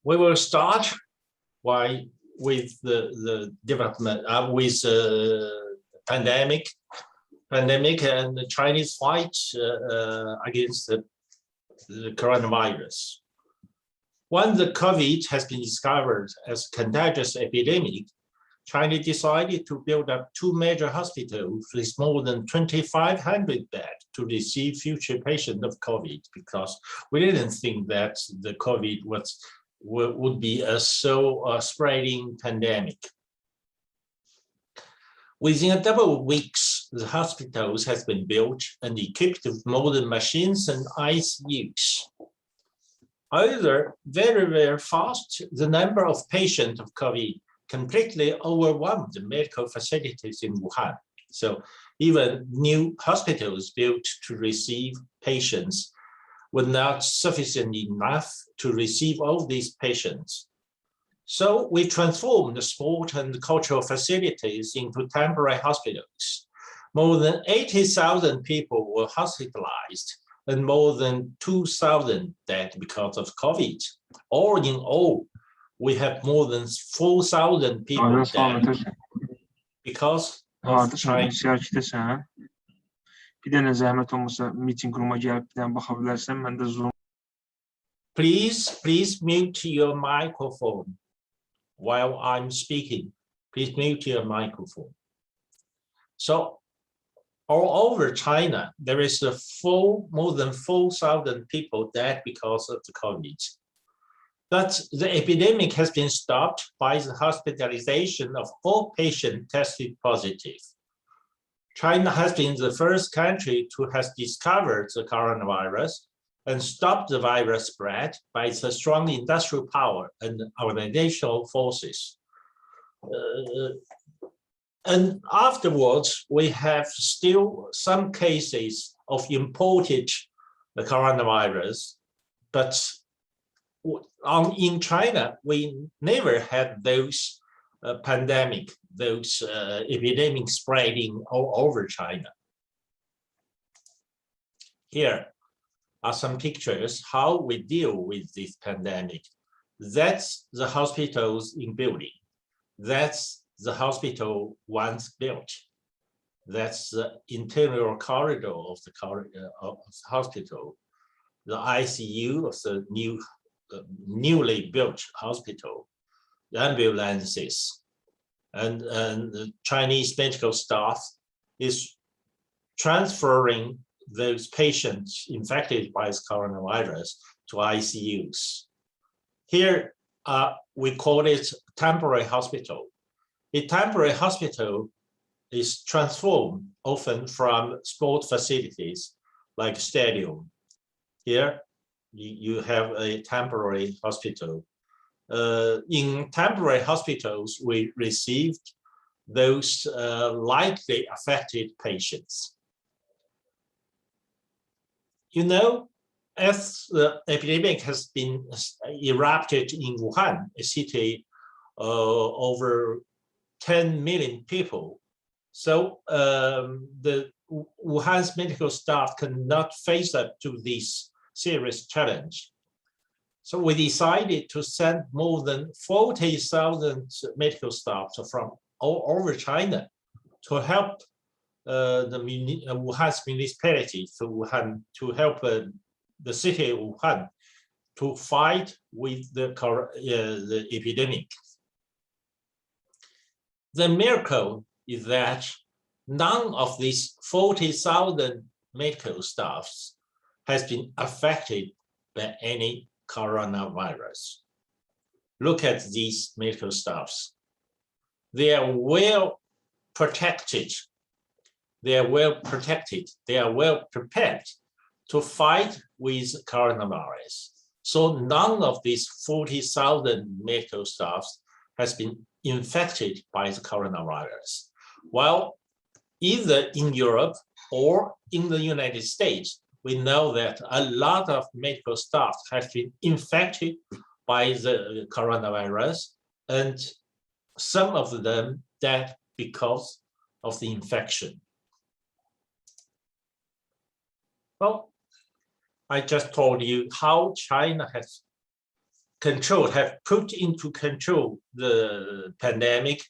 We will start with the development with pandemic and the Chinese fight against the coronavirus. When the COVID has been discovered as a contagious epidemic, China decided to build up two major hospitals with more than 2,500 beds to receive future patients of COVID, because we didn't think that the COVID would be a so spreading pandemic. Within a couple of weeks, the hospitals has been built and equipped with modern machines and ICUs. However, very, very fast, the number of patients of COVID completely overwhelmed the medical facilities in Wuhan. So even new hospitals built to receive patients were not sufficient enough to receive all these patients. So we transformed the sport and cultural facilities into temporary hospitals. More than 80,000 people were hospitalized and more than 2,000 died because of COVID. All in all, we have more than 4,000 people dead because of China. Please mute your microphone while I'm speaking. Please mute your microphone. So all over China, there is more than 4,000 people dead because of the COVID. But the epidemic has been stopped by the hospitalization of all patients tested positive. China has been the first country to have discovered the coronavirus and stopped the virus spread by its strong industrial power and organizational forces. And afterwards, we have still some cases of imported coronavirus, but in China, we never had those epidemic spreading all over China. Here are some pictures how we deal with this pandemic. That's the hospitals in building. That's the hospital once built. That's the interior corridor of the hospital. The ICU of the newly built hospital, the ambulances, and the Chinese medical staff is transferring those patients infected by this coronavirus to ICUs. Here, we call it temporary hospital. A temporary hospital is transformed often from sport facilities like stadium. Here, you have a temporary hospital. In temporary hospitals, we received those likely affected patients. You know, as the epidemic has been erupted in Wuhan, a city over 10 million people, so the Wuhan's medical staff cannot face up to this serious challenge. So we decided to send more than 40,000 medical staff from all over China to help the Wuhan's municipality, to help the city of Wuhan to fight with the epidemic. The miracle is that none of these 40,000 medical staffs has been affected by any coronavirus. Look at these medical staffs. They are well protected. They are well protected. They are well prepared to fight with coronavirus. So none of these 40,000 medical staffs has been infected by the coronavirus. While either in Europe or in the United States, we know that a lot of medical staff have been infected by the coronavirus, and some of them died because of the infection. Well, I just told you how China has have put into control the pandemic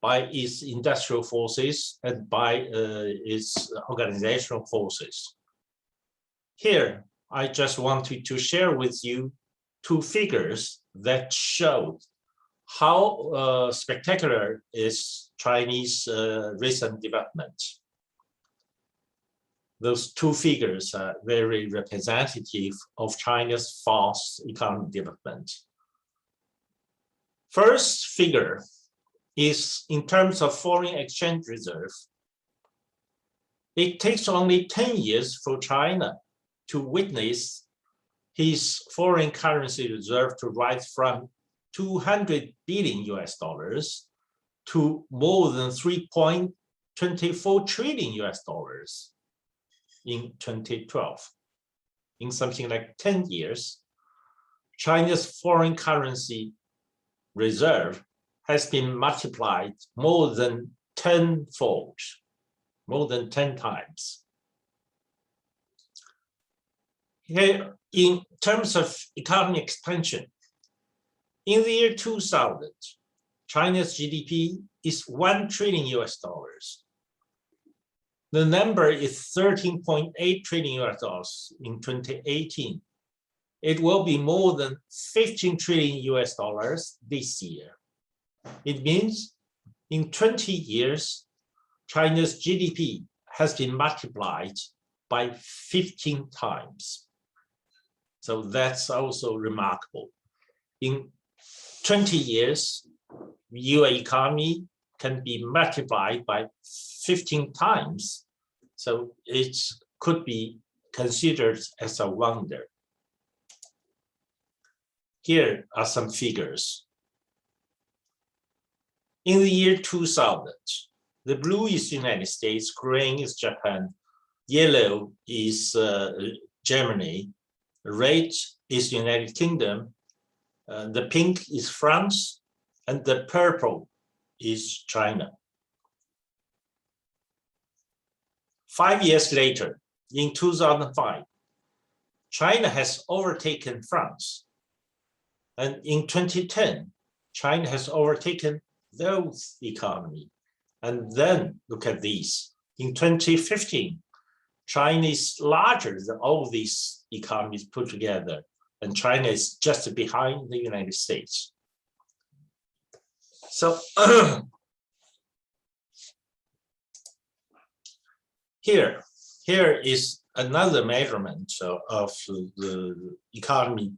by its industrial forces and by its organizational forces. Here, I just wanted to share with you two figures that show how spectacular is Chinese recent development. Those two figures are very representative of China's fast economic development. First figure is in terms of foreign exchange reserve. It takes only 10 years for China to witness his foreign currency reserve to rise from 200 billion US dollars to more than 3.24 trillion US dollars in 2012. In something like 10 years, China's foreign currency reserve has been multiplied more than tenfold, more than 10 times. Here, in terms of economic expansion, in the year 2000, China's GDP is 1 trillion US dollars. The number is 13.8 trillion US dollars in 2018. It will be more than 15 trillion US dollars this year. It means in 20 years, China's GDP has been multiplied by 15 times. So that's also remarkable. In 20 years, your economy can be multiplied by 15 times. So it could be considered as a wonder. Here are some figures. In the year 2000, the blue is United States, green is Japan, yellow is Germany, red is United Kingdom, the pink is France, and the purple is China. 5 years later, in 2005, China has overtaken France. And in 2010, China has overtaken those economies. And then look at these. In 2015, China is larger than all these economies put together, and China is just behind the United States. So here is another measurement of the economy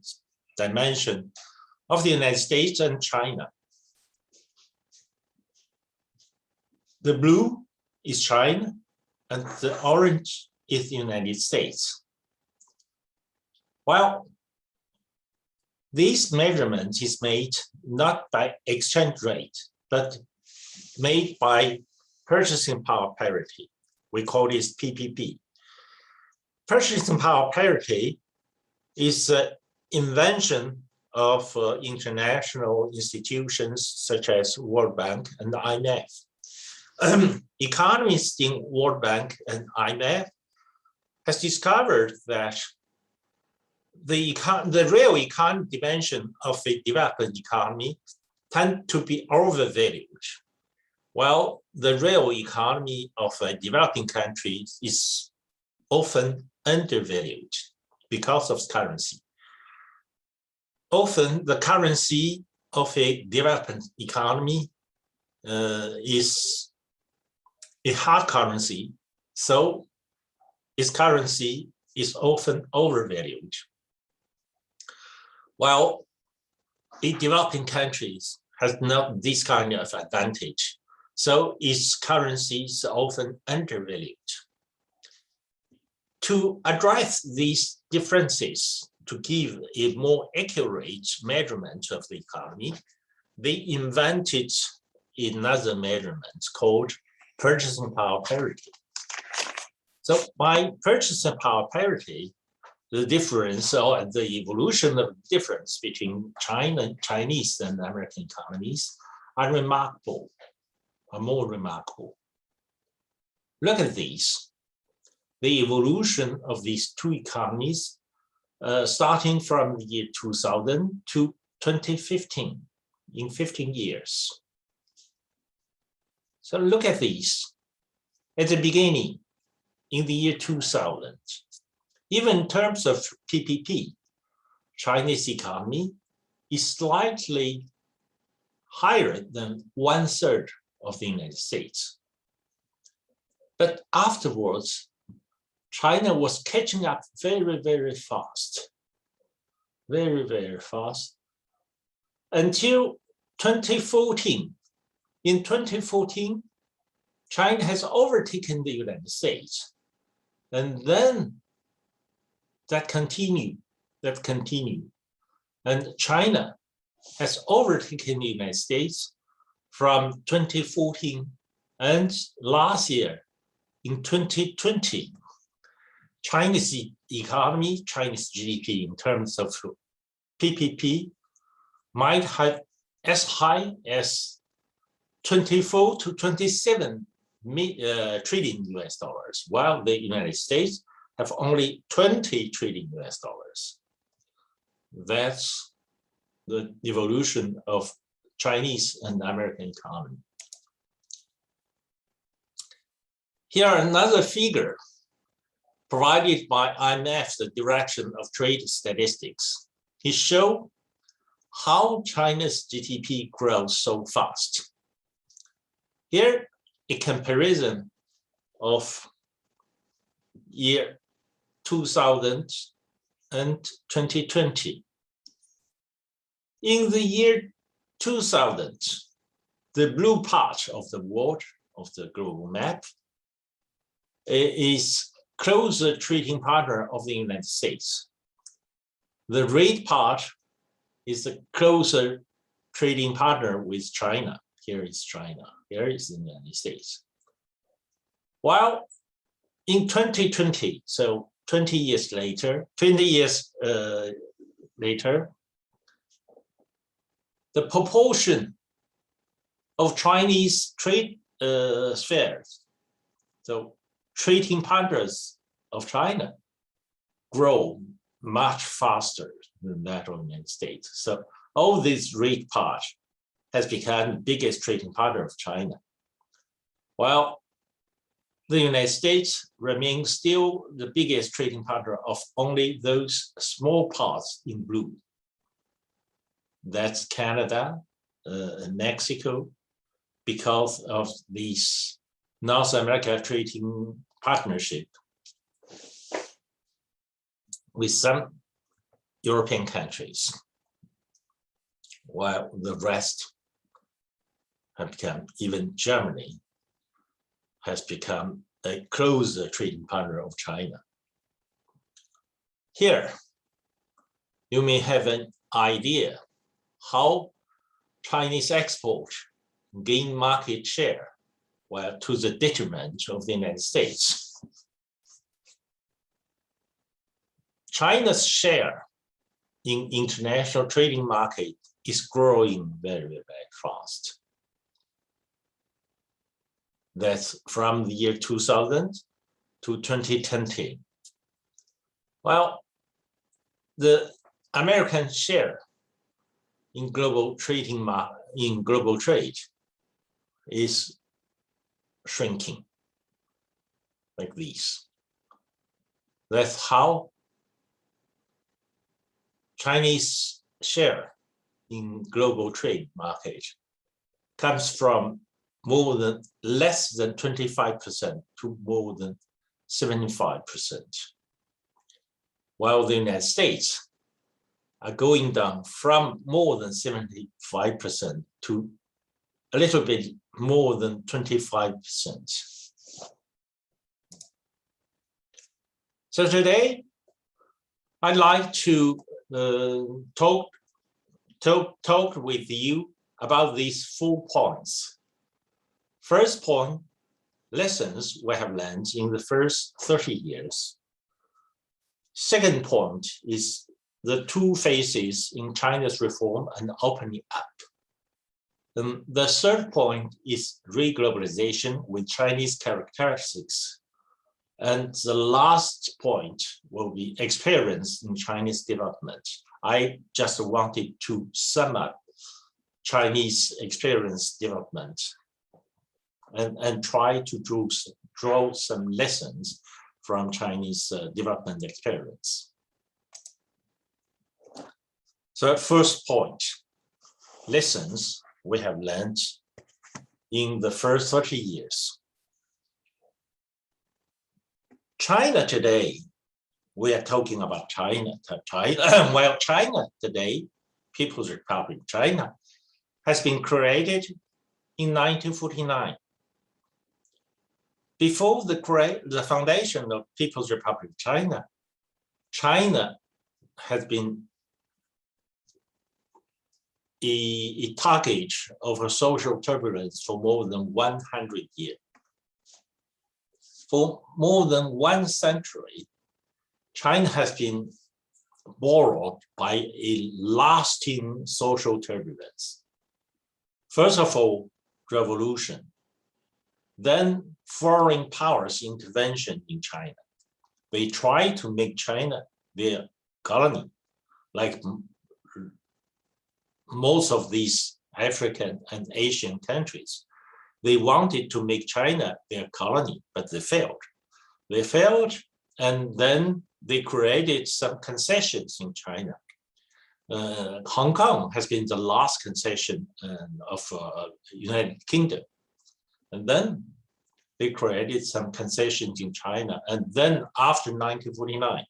dimension of the United States and China. The blue is China, and the orange is the United States. Well, this measurement is made not by exchange rate, but made by purchasing power parity. We call this PPP. Purchasing power parity is an invention of international institutions such as World Bank and IMF. Economists in World Bank and IMF has discovered that the real economic dimension of a developing economy tend to be overvalued, while the real economy of a developing country is often undervalued because of currency. Often the currency of a developing economy is a hard currency, so its currency is often overvalued. While a developing countries has not this kind of advantage, so its currency is often undervalued. To address these differences, to give a more accurate measurement of the economy, they invented another measurement called purchasing power parity. So by purchasing power parity, the difference or the evolution of the difference between Chinese and American economies are remarkable, are more remarkable. Look at these. The evolution of these two economies starting from the year 2000 to 2015, in 15 years. So look at these. At the beginning, in the year 2000, even in terms of PPP, Chinese economy is slightly higher than 1/3 of the United States. But afterwards, China was catching up very, very fast, very, very fast, until 2014. In 2014, China has overtaken the United States. And then that continued. And China has overtaken the United States from 2014, and last year, in 2020, China's economy, Chinese GDP in terms of PPP might have as high as 24 to 27 trillion US dollars, while the United States have only 20 trillion US dollars. That's the evolution of Chinese and American economy. Here another figure provided by IMF, the Direction of Trade Statistics. It shows how China's GDP grows so fast. Here, a comparison of year 2000 and 2020. In the year 2000, the blue part of the world, of the global map, is closer trading partner of the United States. The red part is the closer trading partner with China. Here is China, here is the United States. While in 2020, so 20 years later, the proportion of Chinese trade spheres, so trading partners of China, grow much faster than that of the United States. So all this red part has become the biggest trading partner of China, while the United States remains still the biggest trading partner of only those small parts in blue. That's Canada, Mexico, because of this North America trading partnership with some European countries, while the rest have become, even Germany has become a closer trading partner of China. Here, you may have an idea how Chinese export gain market share, well, to the detriment of the United States. China's share in international trading market is growing very, very fast. That's from the year 2000 to 2020. Well, the American share in global trade is shrinking like this. That's how Chinese share in global trade market comes from less than 25% to more than 75%, while the United States are going down from more than 75% to a little bit more than 25%. So today, I'd like to talk with you about these 4 points. First point, lessons we have learned in the first 30 years. Second point is the 2 phases in China's reform and opening up. The third point is reglobalization with Chinese characteristics. And the last point will be experience in Chinese development I just wanted to sum up Chinese experience development and try to draw some lessons from Chinese development experience. So first point, lessons we have learned in the first 30 years. China today, we are talking about China. Well, China today, People's Republic of China, has been created in 1949. Before the foundation of People's Republic of China, China has been a target of social turbulence for more than 100 years. For more than 1 century, China has been borrowed by a lasting social turbulence. First of all, revolution, then foreign powers intervention in China. They tried to make China their colony, like most of these African and Asian countries. They wanted to make China their colony, but they failed. They failed, and then they created some concessions in China. Hong Kong has been the last concession of United Kingdom. And then they created some concessions in China. And then after 1949,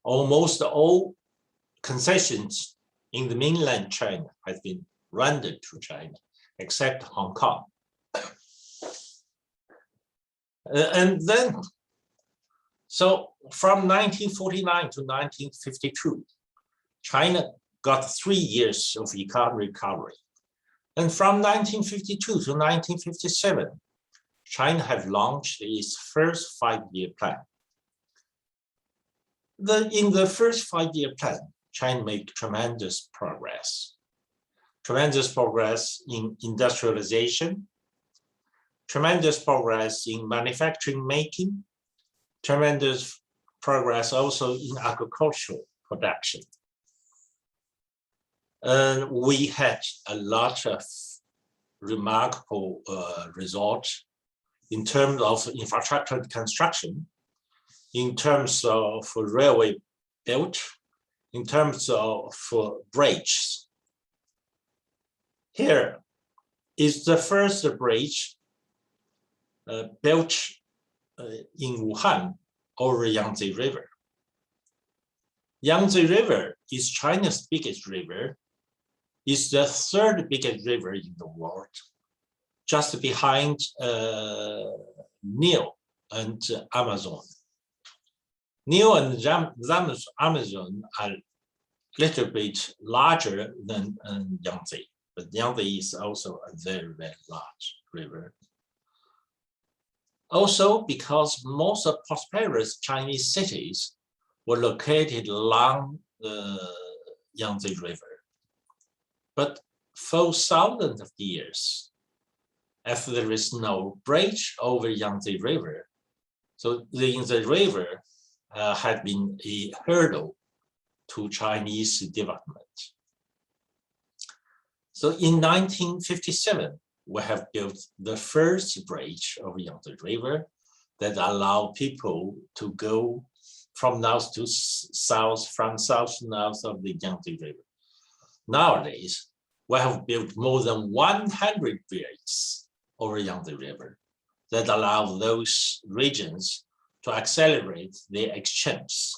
almost all concessions in the mainland China has been rendered to China, except Hong Kong. And then, so from 1949 to 1952, China got 3 years of economic recovery. And from 1952 to 1957, China has launched its first 5-year plan. In the first 5-year plan, China made tremendous progress. Tremendous progress in industrialization, tremendous progress in manufacturing making, tremendous progress also in agricultural production. We had a lot of remarkable results in terms of infrastructure construction, in terms of railway built, in terms of bridges. Here is the first bridge built in Wuhan over Yangtze River. Yangtze River is China's biggest river. It's the 3rd biggest river in the world, just behind Nile and Amazon. Nile and Amazon are a little bit larger than Yangtze, but Yangtze is also a very, very large river. Also, because most of prosperous Chinese cities were located along the Yangtze River. But for thousands of years, if there is no bridge over Yangtze River, so the Yangtze River had been a hurdle to Chinese development. So in 1957, we have built the first bridge over Yangtze River that allowed people to go from north to south, from south to north of the Yangtze River. Nowadays, we have built more than 100 bridges over Yangtze River that allow those regions to accelerate their exchange.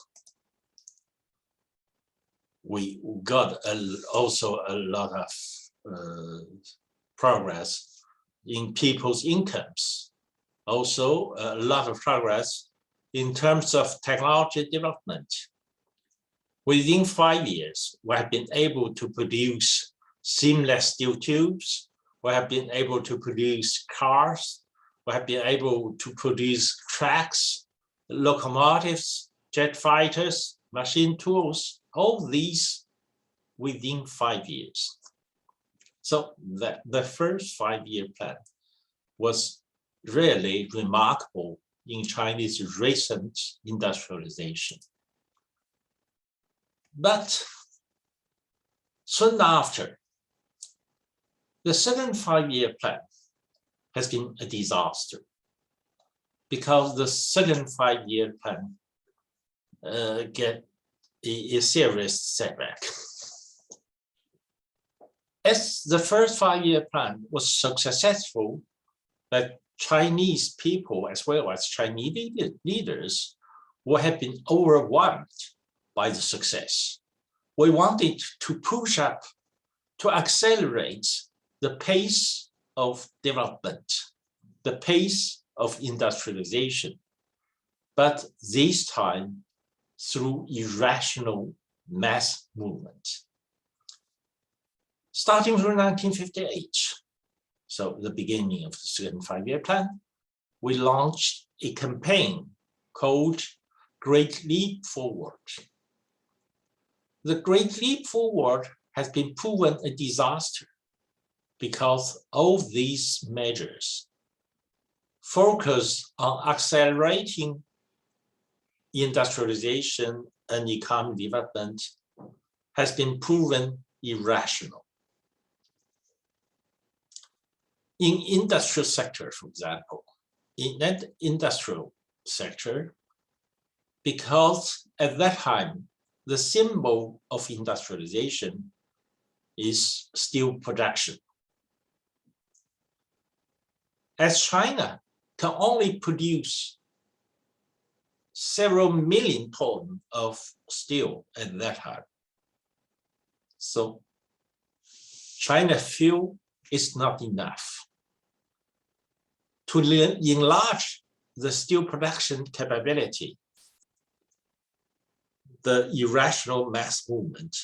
We got also a lot of progress in people's incomes. Also, a lot of progress in terms of technology development. Within 5 years, we have been able to produce seamless steel tubes. We have been able to produce cars. We have been able to produce tracks, locomotives, jet fighters, machine tools, all these within 5 years. So the first 5-year plan was really remarkable in Chinese recent industrialization. But Soon after, the second five-year plan has been a disaster because the second five-year plan get a serious setback. As the first five-year plan was so successful that Chinese people as well as Chinese leaders would have been overwhelmed by the success. We wanted to push up, to accelerate the pace of development, the pace of industrialization, but this time through irrational mass movement. Starting from 1958, so the beginning of the second five-year plan, we launched a campaign called Great Leap Forward. The Great Leap Forward has been proven a disaster because all these measures focus on accelerating industrialization and economic development has been proven irrational. In industrial sector, for example, in that industrial sector, because at that time, the symbol of industrialization is steel production. As China can only produce several million tons of steel at that time, so China feel it's not enough. To enlarge the steel production capability, the irrational mass movement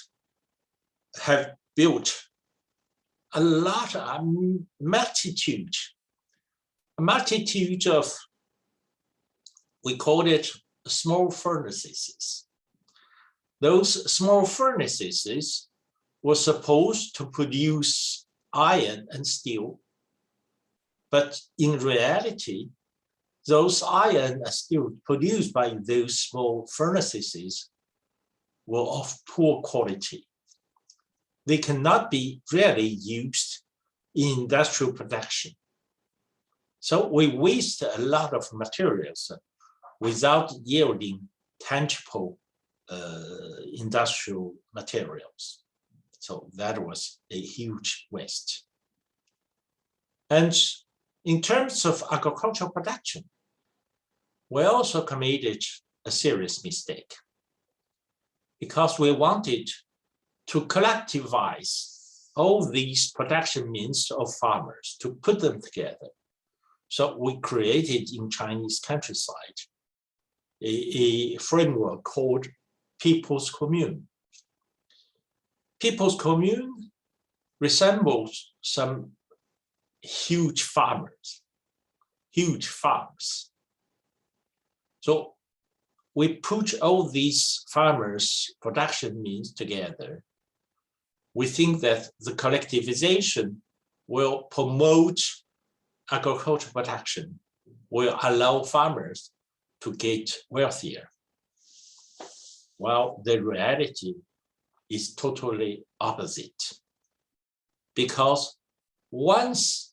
have built a multitude of, we call it small furnaces. Those small furnaces were supposed to produce iron and steel, but in reality, those iron and steel produced by those small furnaces were of poor quality. They cannot be really used in industrial production. So we waste a lot of materials without yielding tangible industrial materials. So that was a huge waste. And in terms of agricultural production, we also committed a serious mistake because we wanted to collectivize all these production means of farmers, to put them together. So we created in Chinese countryside a framework called People's Commune. People's Commune resembles some huge farms. So we put all these farmers' production means together. We think that the collectivization will promote agricultural production, will allow farmers to get wealthier. Well, the reality is totally opposite. Because once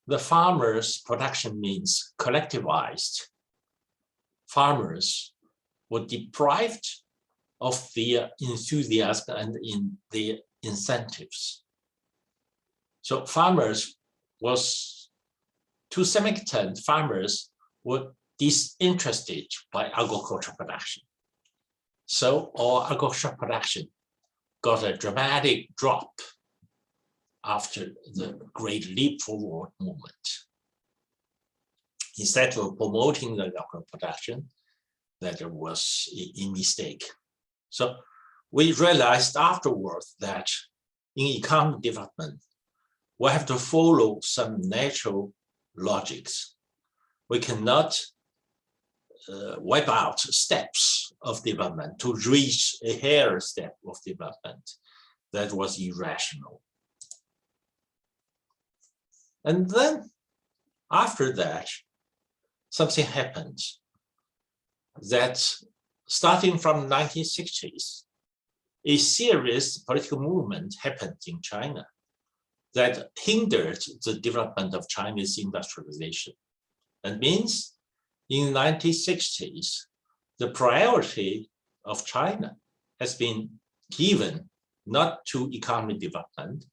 the farmers' production means collectivized, farmers were deprived of their enthusiasm and in their incentives. So farmers was, to some extent, farmers were disinterested by agricultural production. So our agricultural production got a dramatic drop after the Great Leap Forward movement. Instead of promoting the local production, that was a mistake. So we realized afterwards that in economic development, we have to follow some natural logics. We cannot wipe out steps of development to reach a higher step of development. That was irrational. And then after that, something happened that starting from 1960s, a serious political movement happened in China that hindered the development of Chinese industrialization. That means in the 1960s, the priority of China has been given not to economic development,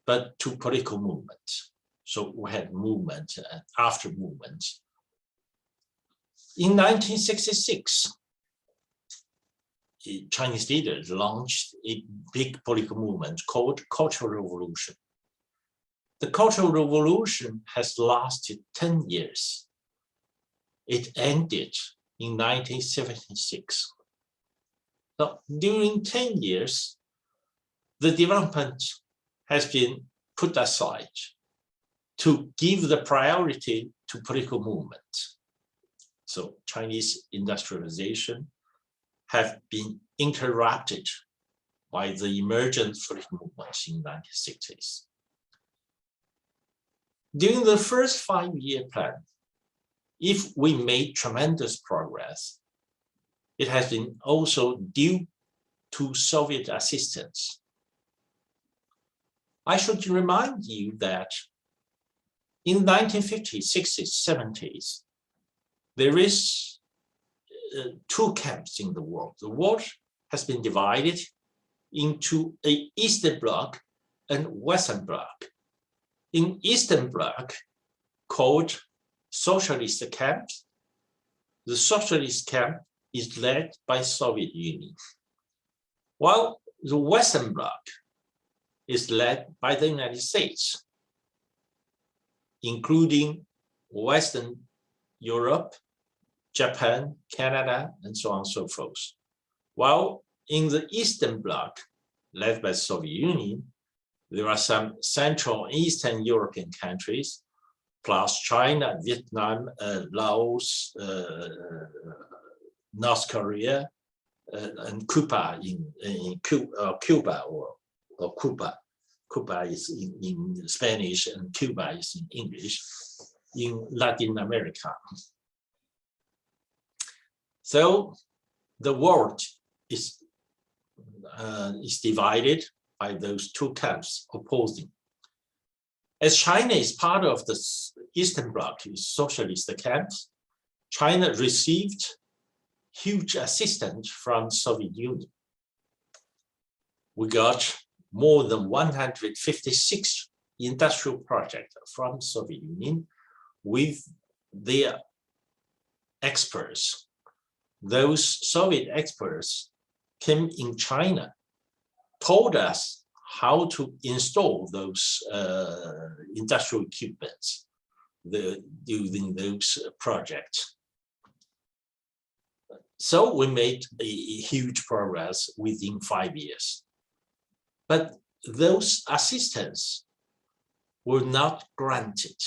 but to political movement. So we had movement after movement. In 1966, the Chinese leaders launched a big political movement called Cultural Revolution. The Cultural Revolution has lasted 10 years. It ended in 1976. So during 10 years, the development has been put aside to give the priority to political movement. So Chinese industrialization have been interrupted by the emergent political movements in the 1960s. During the first 5-year plan, if we made tremendous progress, it has been also due to Soviet assistance. I should remind you that in 1950s, 60s, 70s, there is 2 camps in the world. The world has been divided into an Eastern Bloc and Western Bloc. In Eastern Bloc, called Socialist camp, the Socialist camp is led by Soviet Union, while the Western Bloc is led by the United States, including Western Europe, Japan, Canada, and so on and so forth. While in the Eastern Bloc, led by the Soviet Union, there are some Central and Eastern European countries, plus China, Vietnam, Laos, North Korea, and Cuba in Cuba or Cuba. Cuba is in Spanish and Cuba is in English, in Latin America. So the world is divided by those 2 camps opposing. As China is part of the Eastern Bloc, socialist camps, China received huge assistance from Soviet Union. We got more than 156 industrial projects from Soviet Union with their experts. Those Soviet experts came in China, told us how to install those industrial equipments using those projects. So we made a huge progress within 5 years. But those assistance were not granted.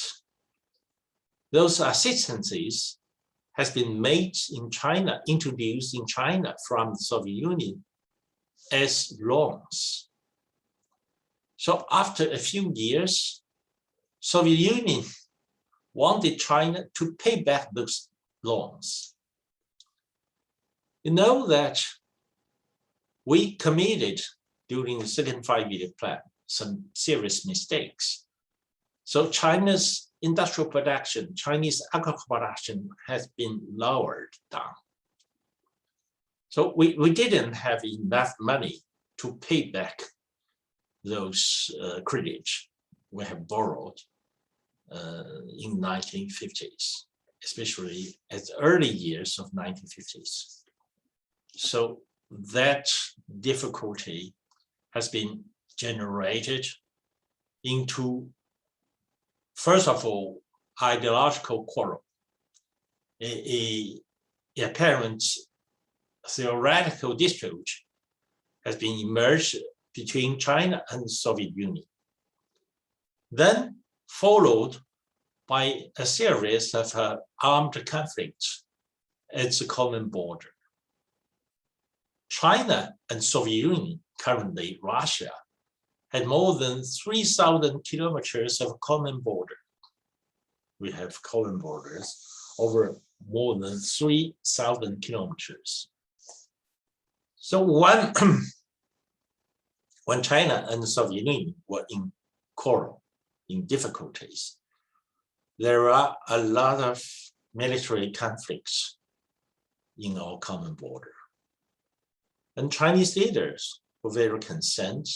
Those assistances has been made in China, introduced in China from the Soviet Union as loans. So after a few years, Soviet Union wanted China to pay back those loans. You know that we committed during the second 5-year plan some serious mistakes. So China's industrial production, Chinese agricultural production has been lowered down. So we didn't have enough money to pay back those credits we have borrowed in 1950s, especially at the early years of 1950s. So that difficulty has been generated into, first of all, ideological quarrel, a apparent theoretical dispute has been emerged between China and the Soviet Union. Then followed by a series of armed conflicts at the common border. China and Soviet Union, currently Russia, had more than 3,000 kilometers of common border. We have common borders over more than 3,000 kilometers. So one when China and the Soviet Union were in quarrel, in difficulties, there are a lot of military conflicts in our common border. And Chinese leaders were very concerned.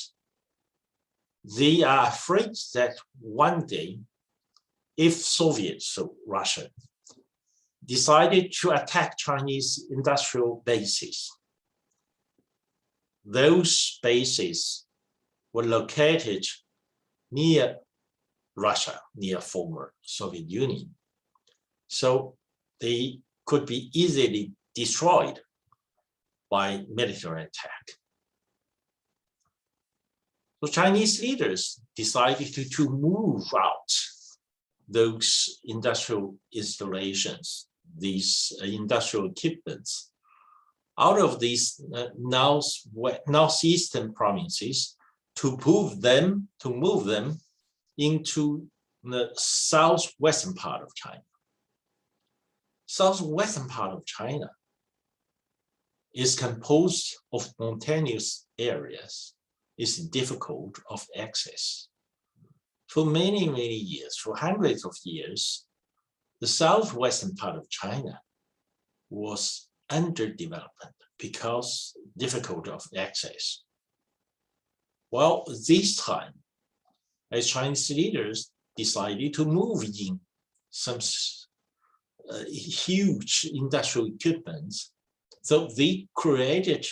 They are afraid that one day, if Soviets, so Russia, decided to attack Chinese industrial bases, those bases were located near Russia, near former Soviet Union. So they could be easily destroyed by military attack. So Chinese leaders decided to move out those industrial installations, these industrial equipments, out of these northeastern provinces to move them into the southwestern part of China. Southwestern part of China is composed of mountainous areas. It's difficult of access. For many, many years, for hundreds of years, the southwestern part of China was underdeveloped because difficult of access. Well, this time, as Chinese leaders decided to move in some huge industrial equipment, so they created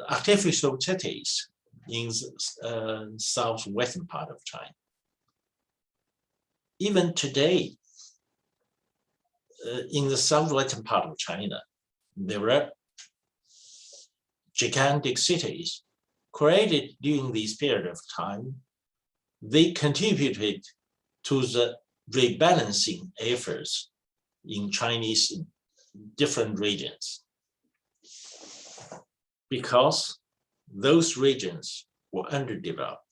artificial cities in the southwestern part of China. Even today, in the southwestern part of China, there are gigantic cities created during this period of time. They contributed to the rebalancing efforts in Chinese different regions, because those regions were underdeveloped.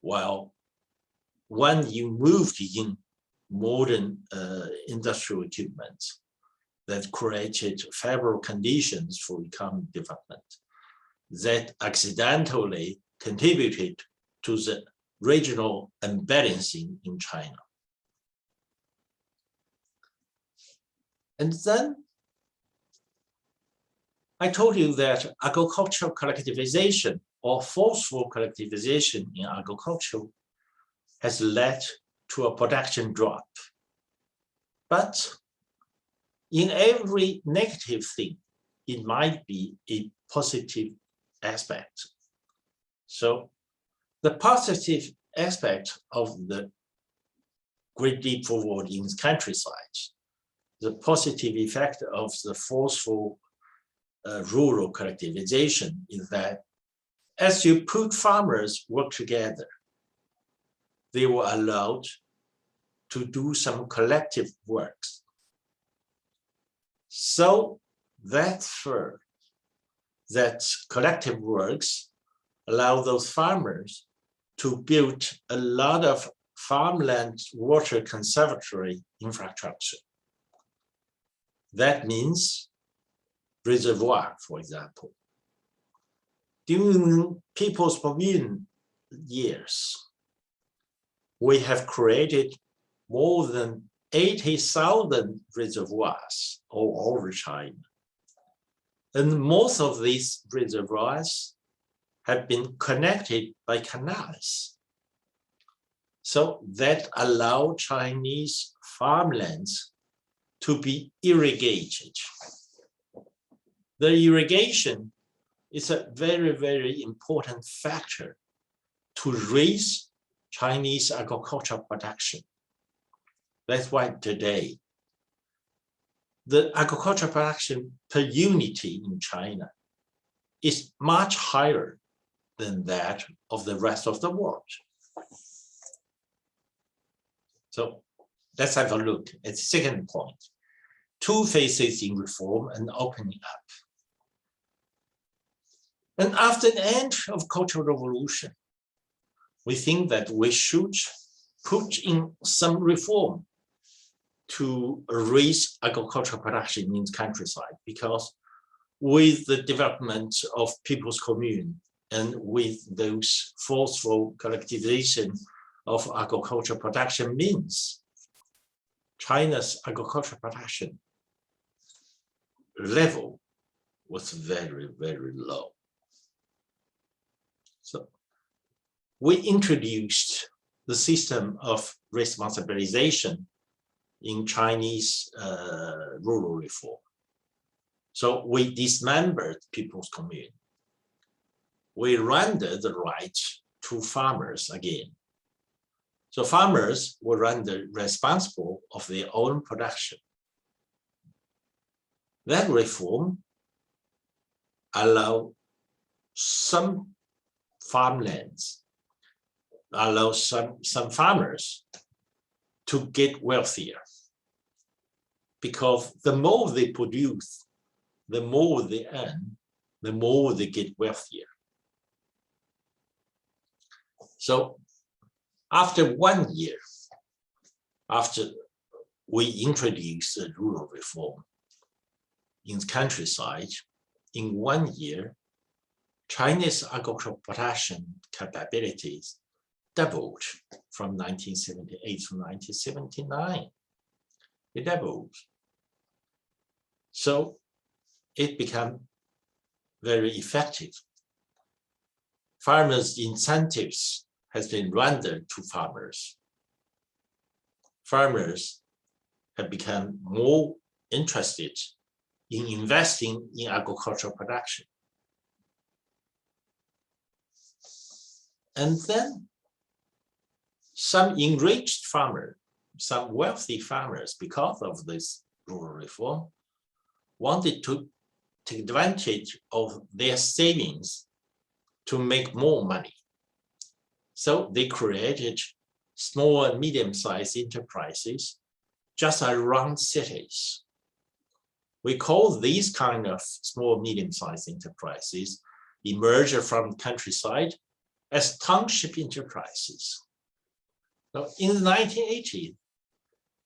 While when you moved in modern industrial equipment that created favorable conditions for economic development, that accidentally contributed to the regional unbalancing in China. And then I told you that agricultural collectivization or forceful collectivization in agriculture has led to a production drop. But in every negative thing, it might be a positive aspect. So the positive aspect of the Great Leap Forward in the countryside, the positive effect of the forceful rural collectivization is that as you put farmers work together, they were allowed to do some collective works. So that collective works allow those farmers to build a lot of farmland water conservatory infrastructure. That means reservoir, for example. During People's Pavilion years, we have created more than 80,000 reservoirs all over China. And most of these reservoirs have been connected by canals. So that allow Chinese farmlands to be irrigated. The irrigation is a very, very important factor to raise Chinese agricultural production. That's why today, the agricultural production per unit in China is much higher than that of the rest of the world. So let's have a look at the second point. Two phases in reform and opening up. And after the end of Cultural Revolution, we think that we should put in some reform to raise agricultural production in the countryside, because with the development of people's commune, and with those forceful collectivization of agricultural production means China's agricultural production level was very, very low. So we introduced the system of responsibilization in Chinese rural reform. So we dismembered people's commune. We rendered the right to farmers again. So farmers were rendered responsible of their own production. That reform allowed some farmlands, allowed some farmers to get wealthier, because the more they produce, the more they earn, the more they get wealthier. So after 1 year, after we introduced the rural reform in the countryside, in 1 year, Chinese agricultural production capabilities doubled from 1978 to 1979. It doubled. So it became very effective. Farmers' incentives has been rendered to farmers. Farmers have become more interested in investing in agricultural production. And then some enriched farmers, some wealthy farmers, because of this rural reform, wanted to take advantage of their savings to make more money. So they created small and medium-sized enterprises just around cities. We call these kind of small, medium-sized enterprises emerged from countryside as township enterprises. So in the 1980s,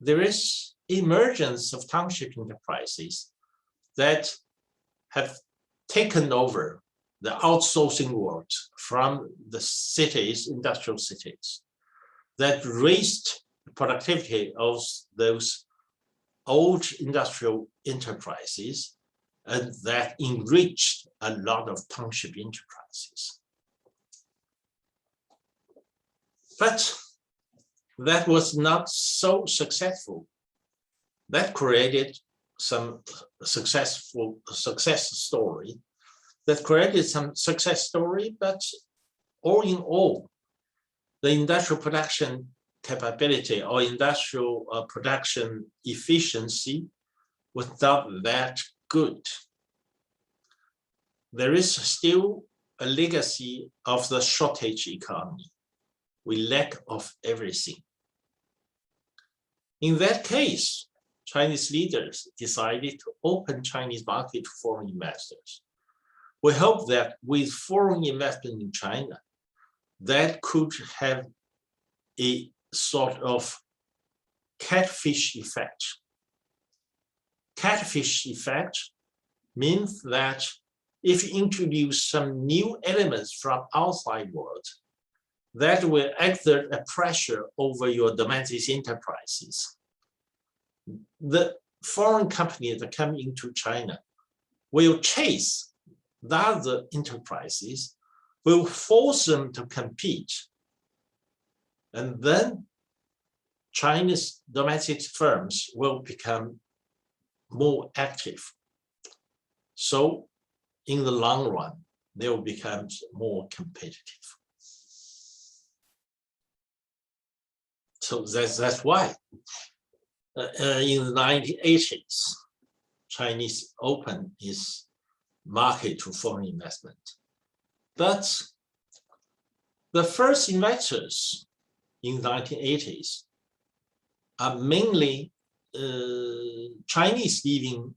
there is emergence of township enterprises that have taken over the outsourcing work from the cities, industrial cities, that raised the productivity of those old industrial enterprises, and that enriched a lot of township enterprises. But that was not so successful. That created some success story, but all in all, the industrial production capability or industrial production efficiency was not that good. There is still a legacy of the shortage economy. We lack of everything. In that case, Chinese leaders decided to open Chinese market to foreign investors. We hope that with foreign investment in China, that could have a sort of catfish effect. Catfish effect means that if you introduce some new elements from outside world, that will exert a pressure over your domestic enterprises. The foreign companies that come into China will chase the other enterprises, will force them to compete. And then Chinese domestic firms will become more active. So in the long run, they will become more competitive. So that's why in the 1980s, Chinese opened its market to foreign investment. But the first investors in the 1980s are mainly Chinese living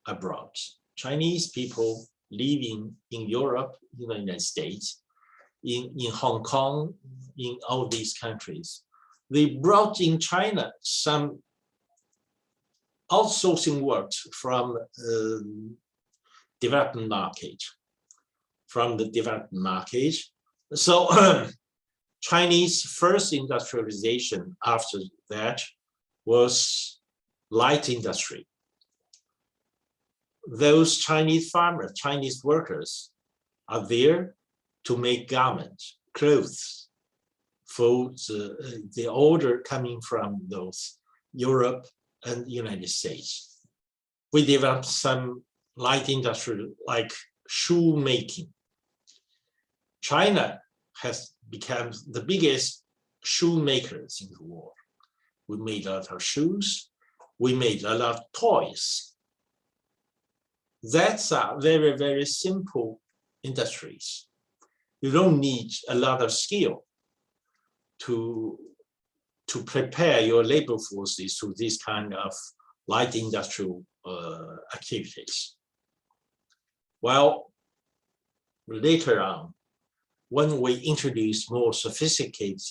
abroad, Chinese people living in Europe, in the United States, in Hong Kong, in all these countries. They brought in China some outsourcing work from development market. from the developed market. So Chinese first industrialization after that was light industry. Those Chinese farmers, Chinese workers are there to make garments, clothes for the order coming from those Europe and United States. We developed some light industry like shoemaking. China has become the biggest shoemakers in the world. We made a lot of shoes. We made a lot of toys. That's very, very simple industries. You don't need a lot of skill to prepare your labor forces to this kind of light industrial activities. Well, later on, when we introduce more sophisticated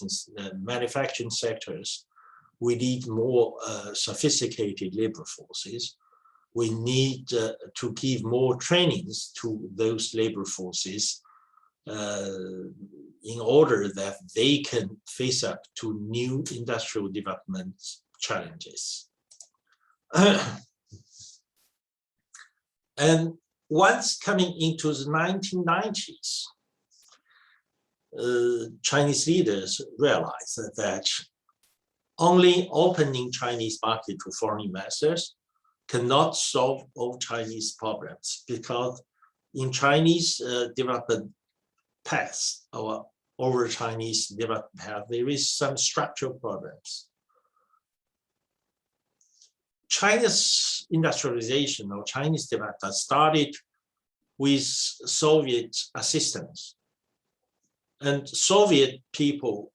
manufacturing sectors, we need more sophisticated labor forces. We need to give more trainings to those labor forces in order that they can face up to new industrial development challenges. And once coming into the 1990s, Chinese leaders realized that only opening Chinese market to foreign investors cannot solve all Chinese problems, because in Chinese development paths or over Chinese development path, there is some structural problems. China's industrialization or Chinese development started with Soviet assistance. And Soviet people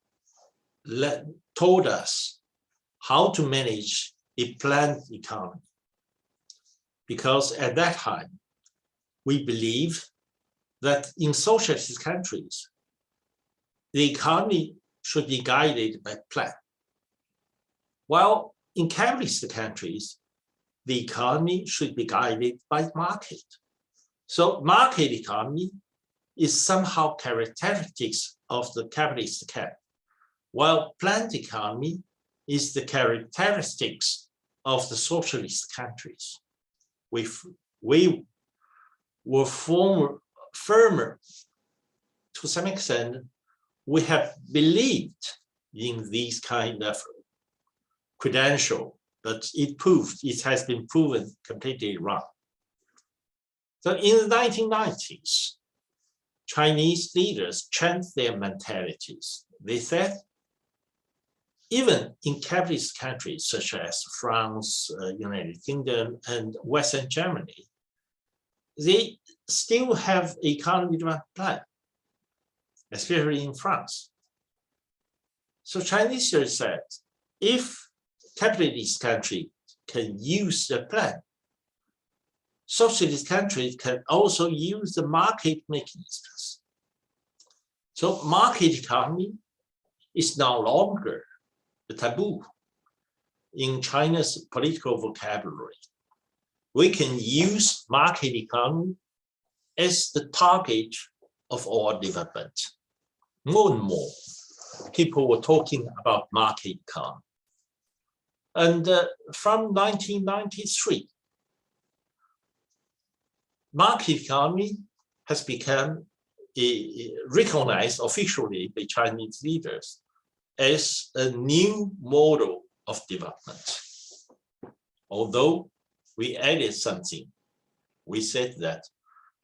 told us how to manage a planned economy. Because at that time, we believe that in socialist countries, the economy should be guided by plan. While in capitalist countries, the economy should be guided by market. So market economy is somehow characteristics of the capitalist camp, while planned economy is the characteristics of the socialist countries. We were firmer to some extent. We have believed in these kind of credential, but it has been proven completely wrong. So in the 1990s, Chinese leaders changed their mentalities. They said, even in capitalist countries such as France, United Kingdom, and Western Germany, they still have economic development plan, especially in France. So Chinese leaders said, if capitalist country can use the plan, socialist countries can also use the market mechanisms. So market economy is no longer the taboo in China's political vocabulary. We can use market economy as the target of our development. More and more people were talking about market economy. And from 1993, market economy has become recognized officially by Chinese leaders as a new model of development. Although we added something, we said that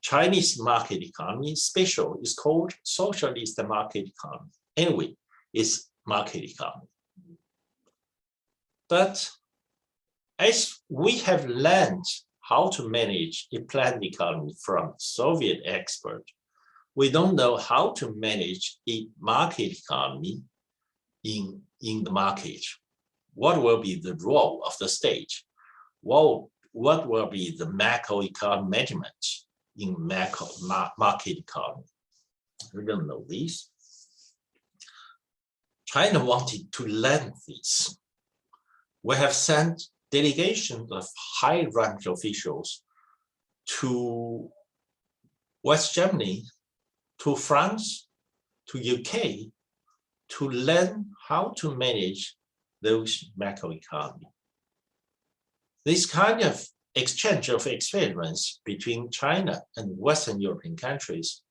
Chinese market economy special is called socialist market economy. Anyway, it's market economy. But as we have learned how to manage a planned economy from Soviet expert, we don't know how to manage a market economy in the market. What will be the role of the state? Well, what will be the macroeconomic management in market economy? We don't know this. China wanted to learn this. We have sent delegations of high-ranked officials to West Germany to France, to UK, to learn how to manage those macroeconomy. This kind of exchange of experience between China and Western European countries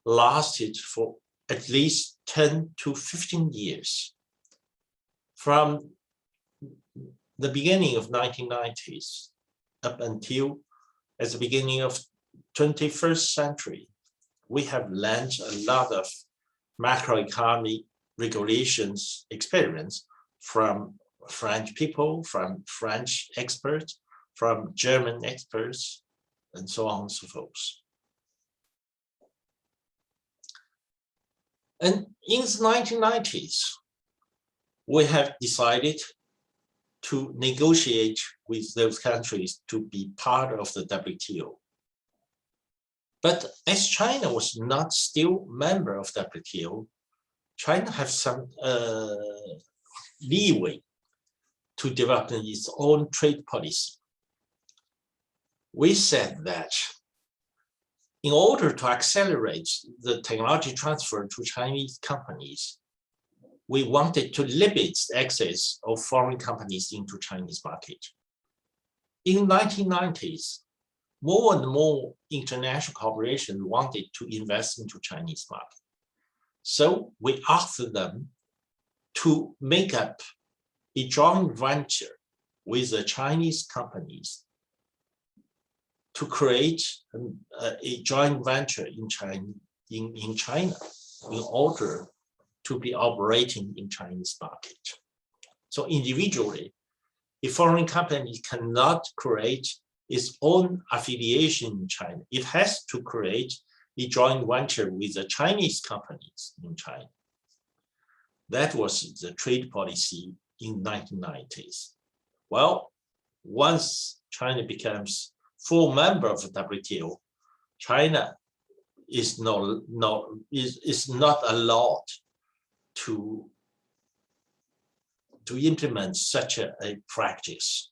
lasted for at least 10 to 15 years. From the beginning of 1990s up until at the beginning of 21st century, we have learned a lot of macroeconomic regulations experience from French people, from French experts, from German experts, and so on and so forth. And in the 1990s, we have decided to negotiate with those countries to be part of the WTO. But as China was not still member of WTO, China has some leeway to develop its own trade policy. We said that in order to accelerate the technology transfer to Chinese companies, we wanted to limit access of foreign companies into Chinese market. In the 1990s, more and more international corporations wanted to invest into Chinese market. So we asked them to make up a joint venture with the Chinese companies to create a joint venture in China in order to be operating in Chinese market. So individually, a foreign company cannot create its own affiliation in China. It has to create a joint venture with the Chinese companies in China. That was the trade policy in the 1990s. Well, once China becomes full member of the WTO, China is not allowed to implement such a practice,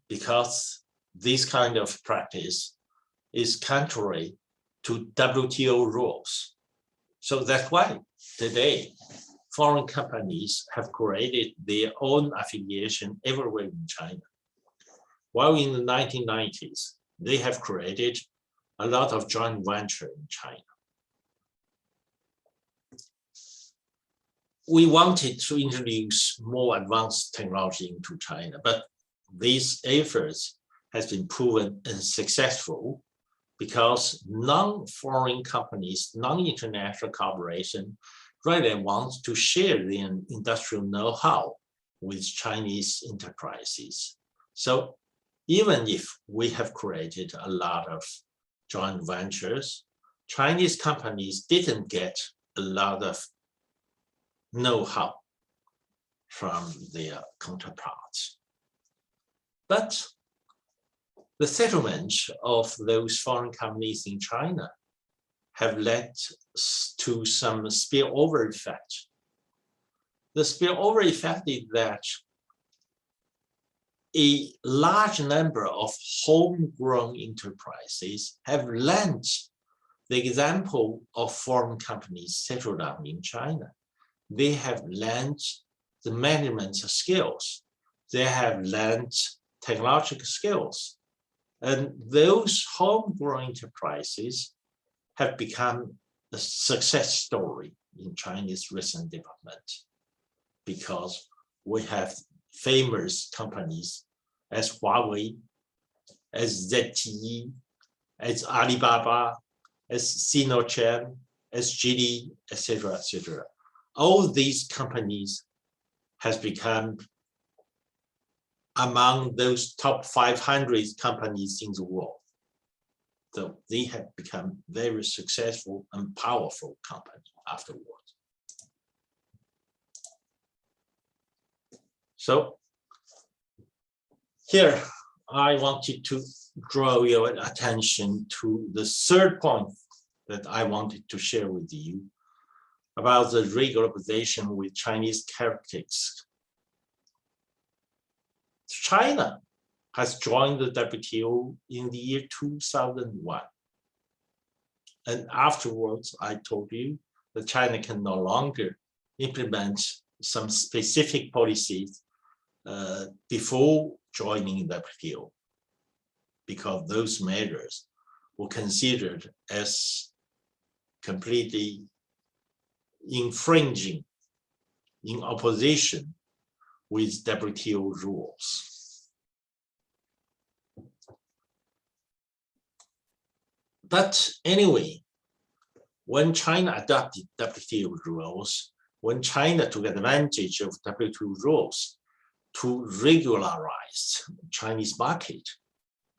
because this kind of practice is contrary to WTO rules. So that's why today foreign companies have created their own affiliation everywhere in China. While in the 1990s, they have created a lot of joint venture in China. We wanted to introduce more advanced technology into China, but these efforts has been proven unsuccessful because non-foreign companies, non-international corporations really want to share their industrial know-how with Chinese enterprises. So even if we have created a lot of joint ventures, Chinese companies didn't get a lot of know-how from their counterparts. But the settlement of those foreign companies in China have led to some spillover effect. The spillover effect is that a large number of homegrown enterprises have learned the example of foreign companies settled down in China. They have learned the management skills. They have learned technological skills. And those homegrown enterprises have become a success story in Chinese recent development, because we have famous companies as Huawei, as ZTE, as Alibaba, as Sinochem, as Geely, etc., etc. All these companies has become among those top 500 companies in the world. So they have become very successful and powerful company afterwards. So here I wanted to draw your attention to the third point that I wanted to share with you about the reglobalization with Chinese characteristics. China has joined the WTO in the year 2001. And afterwards, I told you that China can no longer implement some specific policies before joining the WTO, because those measures were considered as completely infringing, in opposition with WTO rules. But anyway, when China adopted WTO rules, when China took advantage of WTO rules to regularize Chinese market,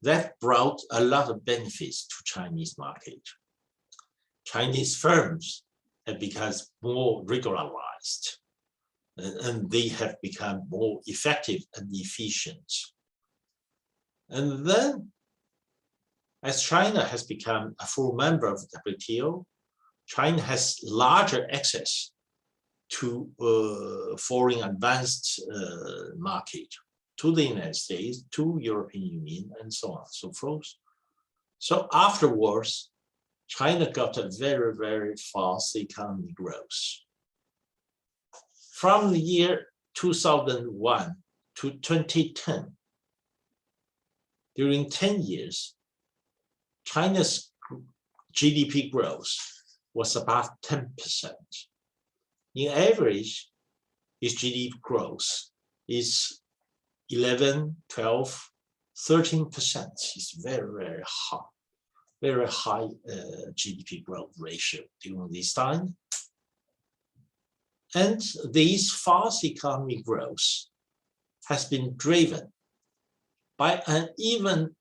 that brought a lot of benefits to Chinese market. Chinese firms have become more regularized, and they have become more effective and efficient. And then, as China has become a full member of the WTO, China has larger access to foreign advanced market, to the United States, to European Union, and so on and so forth. So afterwards, China got a very, very fast economic growth. From the year 2001 to 2010, during 10 years, China's GDP growth was about 10%. In average, its GDP growth is 11, 12, 13%. It's very high GDP growth ratio during this time. And this fast economic growth has been driven by an even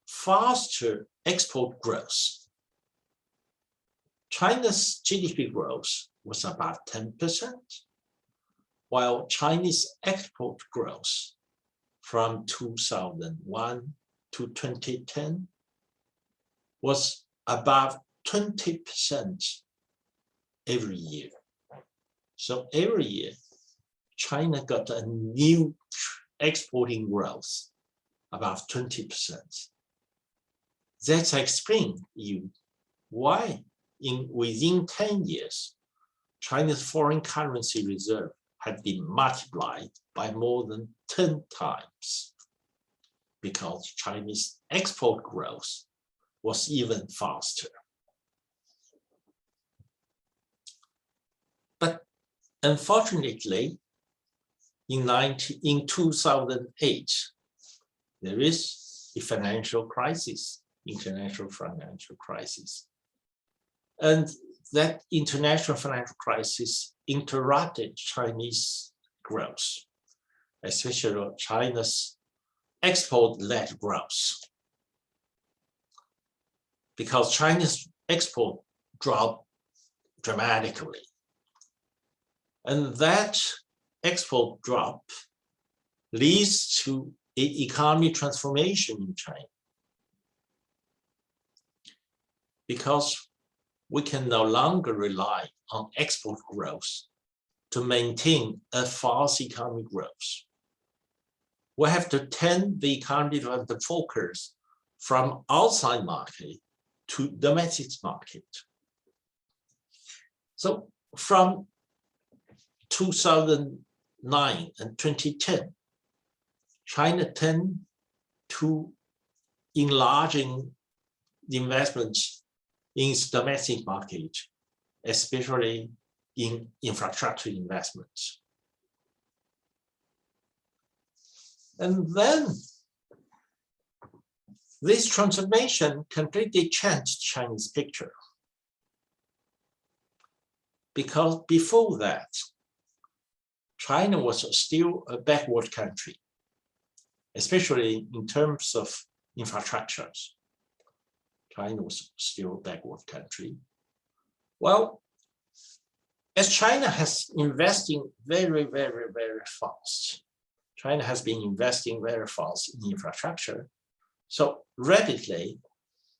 faster export growth. China's GDP growth was about 10%, while Chinese export growth from 2001 to 2010 was about 20% every year. So every year, China got a new exporting growth, about 20%. That explains you why within 10 years, China's foreign currency reserve had been multiplied by more than 10 times, because Chinese export growth was even faster. But unfortunately, in 2008, there is a financial crisis, international financial crisis. And that international financial crisis interrupted Chinese growth, especially China's export-led growth, because China's export dropped dramatically. And that export drop leads to an economic transformation in China, because we can no longer rely on export growth to maintain a fast economic growth. We have to turn the economy to the focus from outside market to domestic market. So from 2009 and 2010, China turned to enlarging the investments in its domestic market, especially in infrastructure investments. And then this transformation completely changed Chinese picture. Because before that, China was still a backward country, especially in terms of infrastructures. China was still a backward country. Well, as China has investing very fast, China has been investing very fast in infrastructure. So rapidly,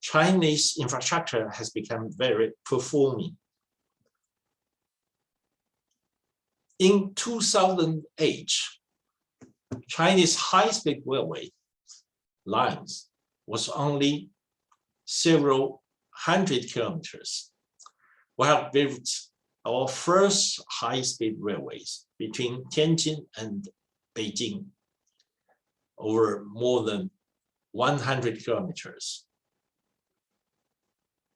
Chinese infrastructure has become very performing. In 2008, Chinese high-speed railway lines was only several 100 kilometers. We have built our first high-speed railways between Tianjin and Beijing over more than 100 kilometers.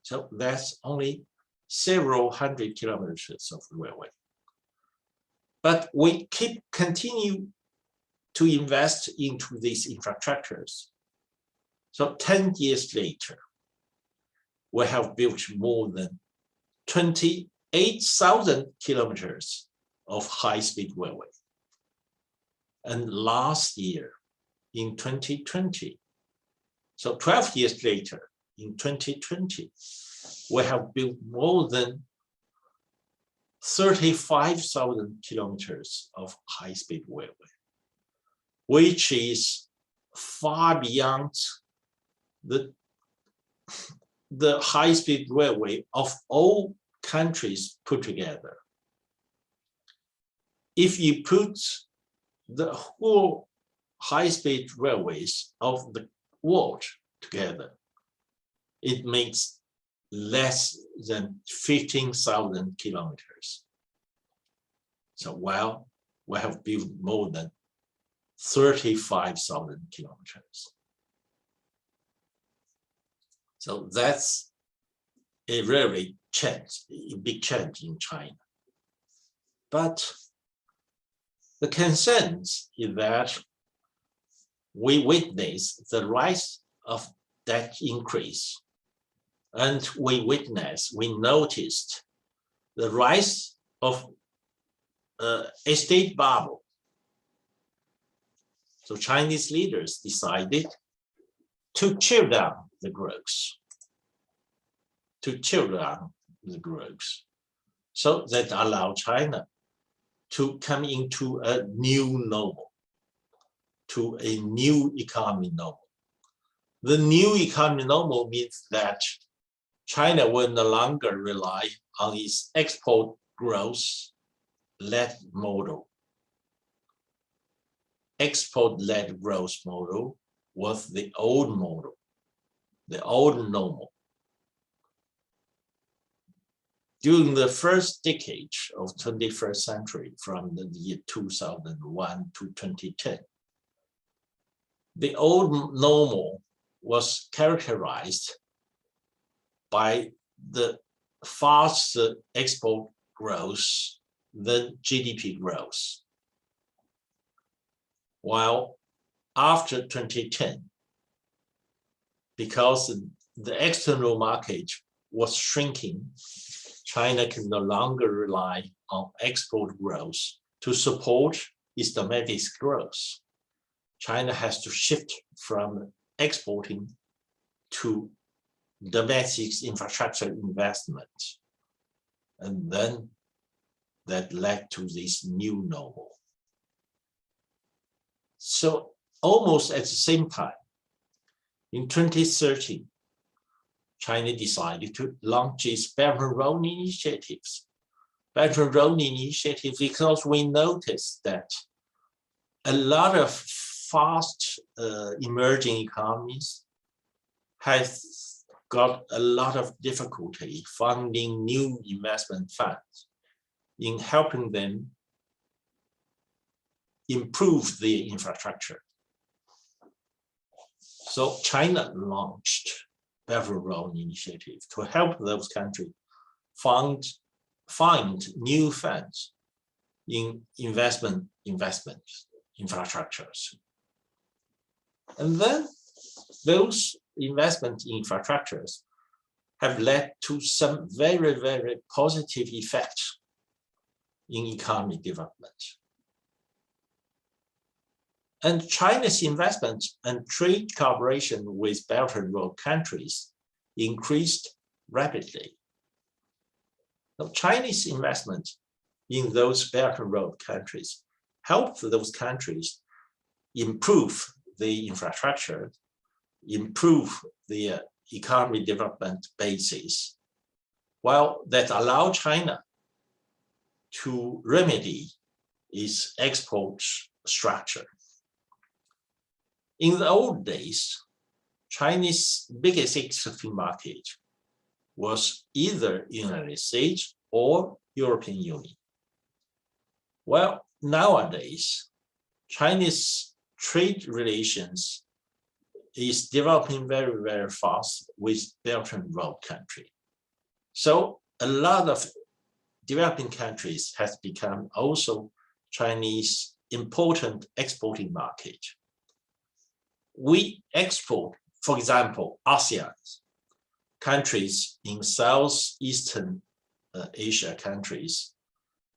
So that's only several hundred kilometers of railway. But we continue to invest into these infrastructures. So 10 years later, we have built more than 28,000 kilometers of high-speed railway. And last year, in 2020, so 12 years later, in 2020, we have built more than 35,000 kilometers of high-speed railway, which is far beyond the high-speed railway of all countries put together. If you put the whole high-speed railways of the world together, it makes less than 15,000 kilometers. So while we have built more than 35,000 kilometers. So that's a really big change in China. But the concern is that we witness the rise of that increase. And we noticed the rise of estate bubble. So Chinese leaders decided to chill down the growth, so that allow China to come into a new normal, to a new economy normal. The new economy normal means that China will no longer rely on its export growth-led model. Export-led growth model was the old model, the old normal. During the first decade of 21st century, from the year 2001 to 2010, the old normal was characterized by the faster export growth than GDP growth. While after 2010, because the external market was shrinking, China can no longer rely on export growth to support its domestic growth. China has to shift from exporting to domestic infrastructure investment. And then that led to this new normal. So almost at the same time, in 2013, China decided to launch its Belt and Road initiatives. Belt and Road initiative because we noticed that a lot of fast emerging economies has got a lot of difficulty finding new investment funds in helping them improve their infrastructure. So China launched Belt and Road initiative to help those countries find new funds in investment infrastructures. And then those investment infrastructures have led to some very, very positive effects in economic development. And China's investment and trade cooperation with Belt and Road countries increased rapidly. Now, Chinese investment in those Belt and Road countries helped those countries improve the infrastructure, improve the economic development basis, while that allowed China to remedy its export structure. In the old days, China's biggest export market was either United States or European Union. Well, nowadays, Chinese trade relations is developing very, very fast with Belt and Road country. So a lot of developing countries has become also Chinese important exporting market. We export, for example, ASEAN countries in Southeastern Asia countries.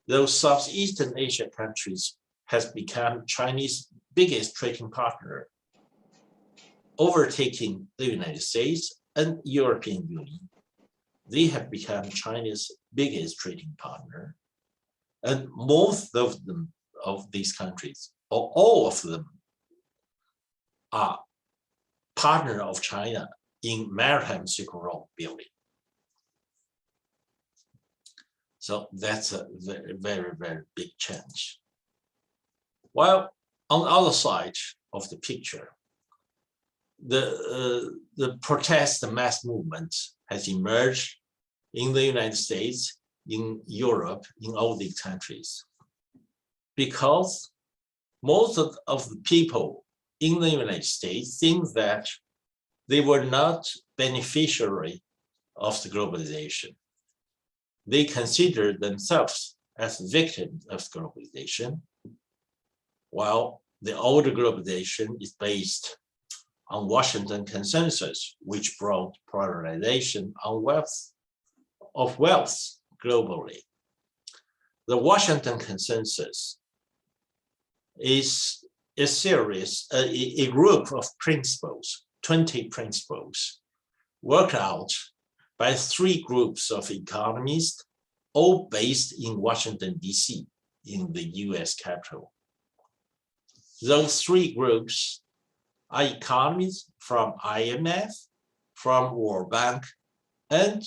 Those Southeastern Asia countries has become Chinese biggest trading partner, overtaking the United States and European Union. They have become China's biggest trading partner. And most of them, of these countries, or all of them, are partner of China in maritime Silk Road building. So that's a very, very, very big change. While on the other side of the picture, the protest, the mass movement has emerged in the United States, in Europe, in all these countries, because most of the people in the United States think that they were not beneficiary of the globalization. They consider themselves as victims of globalization, while the older globalization is based on Washington Consensus, which brought polarization on wealth globally. The Washington Consensus is a series, a group of principles, 20 principles, worked out by 3 groups of economists, all based in Washington, D.C., in the US capital. Those 3 groups are economists from IMF, from World Bank, and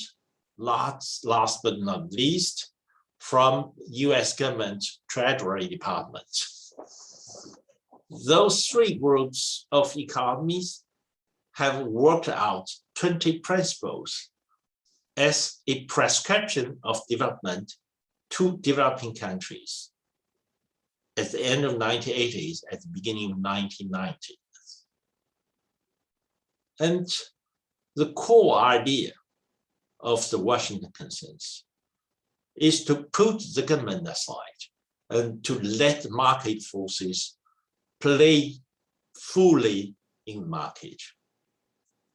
last but not least, from US government Treasury Department. Those 3 groups of economists have worked out 20 principles as a prescription of development to developing countries at the end of 1980s, at the beginning of 1990s. And the core idea of the Washington Consensus is to put the government aside and to let market forces play fully in the market.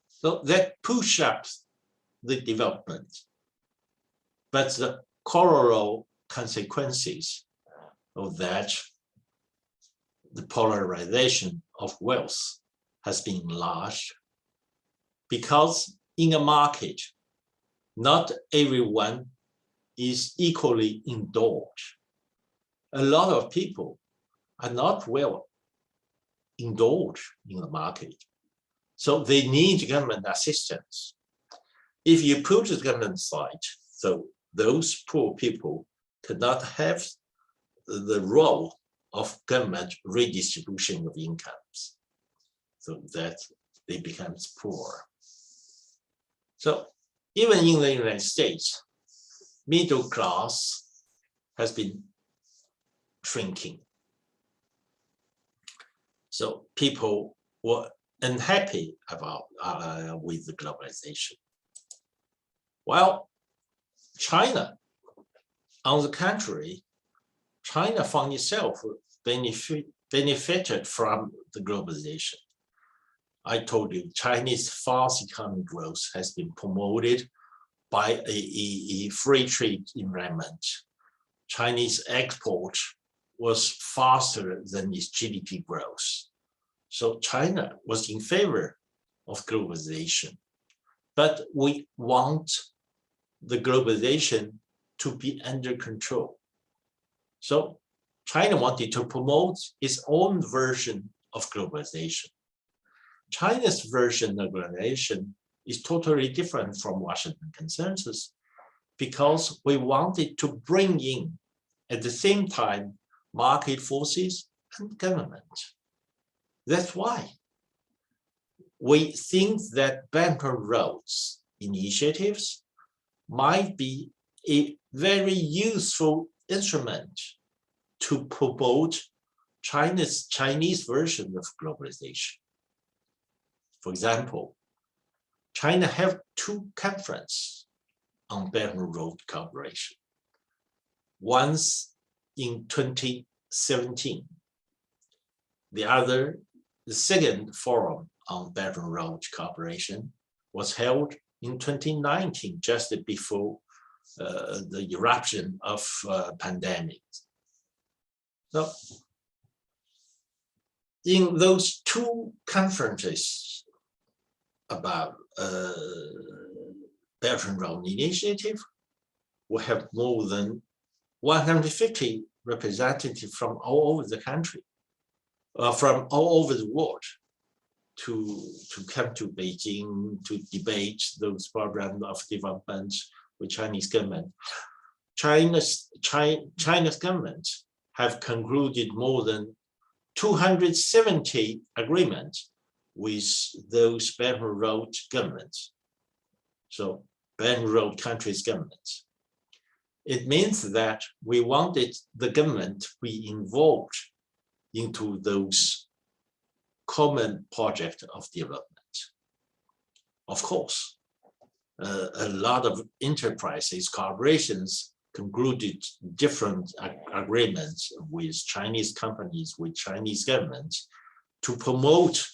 So that push up the development, but the corollary consequences of that, the polarization of wealth has been enlarged, because in a market, not everyone is equally indulged. A lot of people are not well indulged in the market, so they need government assistance. If you put the government aside, so those poor people cannot have the role of government redistribution of incomes, so that they become poor. So even in the United States, middle class has been shrinking. So people were unhappy about with the globalization. While China, on the contrary, China found itself benefited from the globalization. I told you, Chinese fast economic growth has been promoted by a free trade environment. Chinese export was faster than its GDP growth. So China was in favor of globalization. But we want the globalization to be under control. So China wanted to promote its own version of globalization. China's version of globalization is totally different from Washington Consensus, because we wanted to bring in, at the same time, market forces and government. That's why we think that Belt and Road initiatives might be a very useful instrument to promote China's Chinese version of globalization. For example, China held 2 conferences on Belt and Road cooperation. Once in 2017, the second forum on Belt and Road cooperation was held in 2019, just before the eruption of pandemic. So, in those 2 conferences about Belt and Road Initiative, we have more than 150 representatives from all over the country, from all over the world, to come to Beijing to debate those programs of development with Chinese government. China's government have concluded more than 270 agreements with those Belt and Road governments. So Belt and Road countries' governments. It means that we wanted the government to be involved into those common projects of development. Of course, a lot of enterprises, corporations concluded different agreements with Chinese companies, with Chinese governments to promote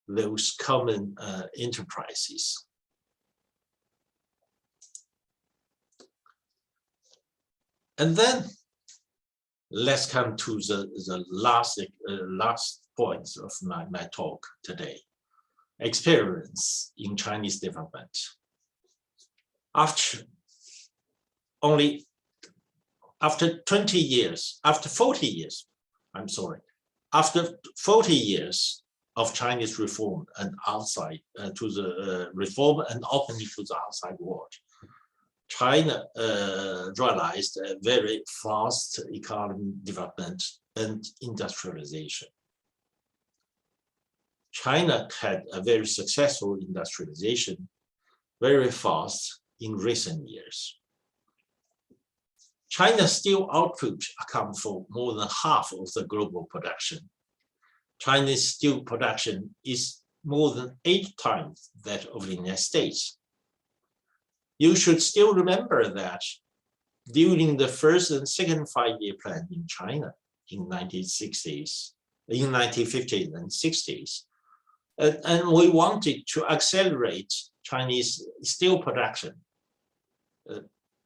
those common enterprises. And then let's come to the last point of my talk today, experience in Chinese development. After 40 years of Chinese reform and outside to the reform and opening to the outside world, China realized a very fast economic development and industrialization. China had a very successful industrialization very fast in recent years. China's steel output accounts for more than half of the global production. China's steel production is more than 8 times that of the United States. You should still remember that during the first and second 5-year plan in China in 1950s and 60s, and we wanted to accelerate Chinese steel production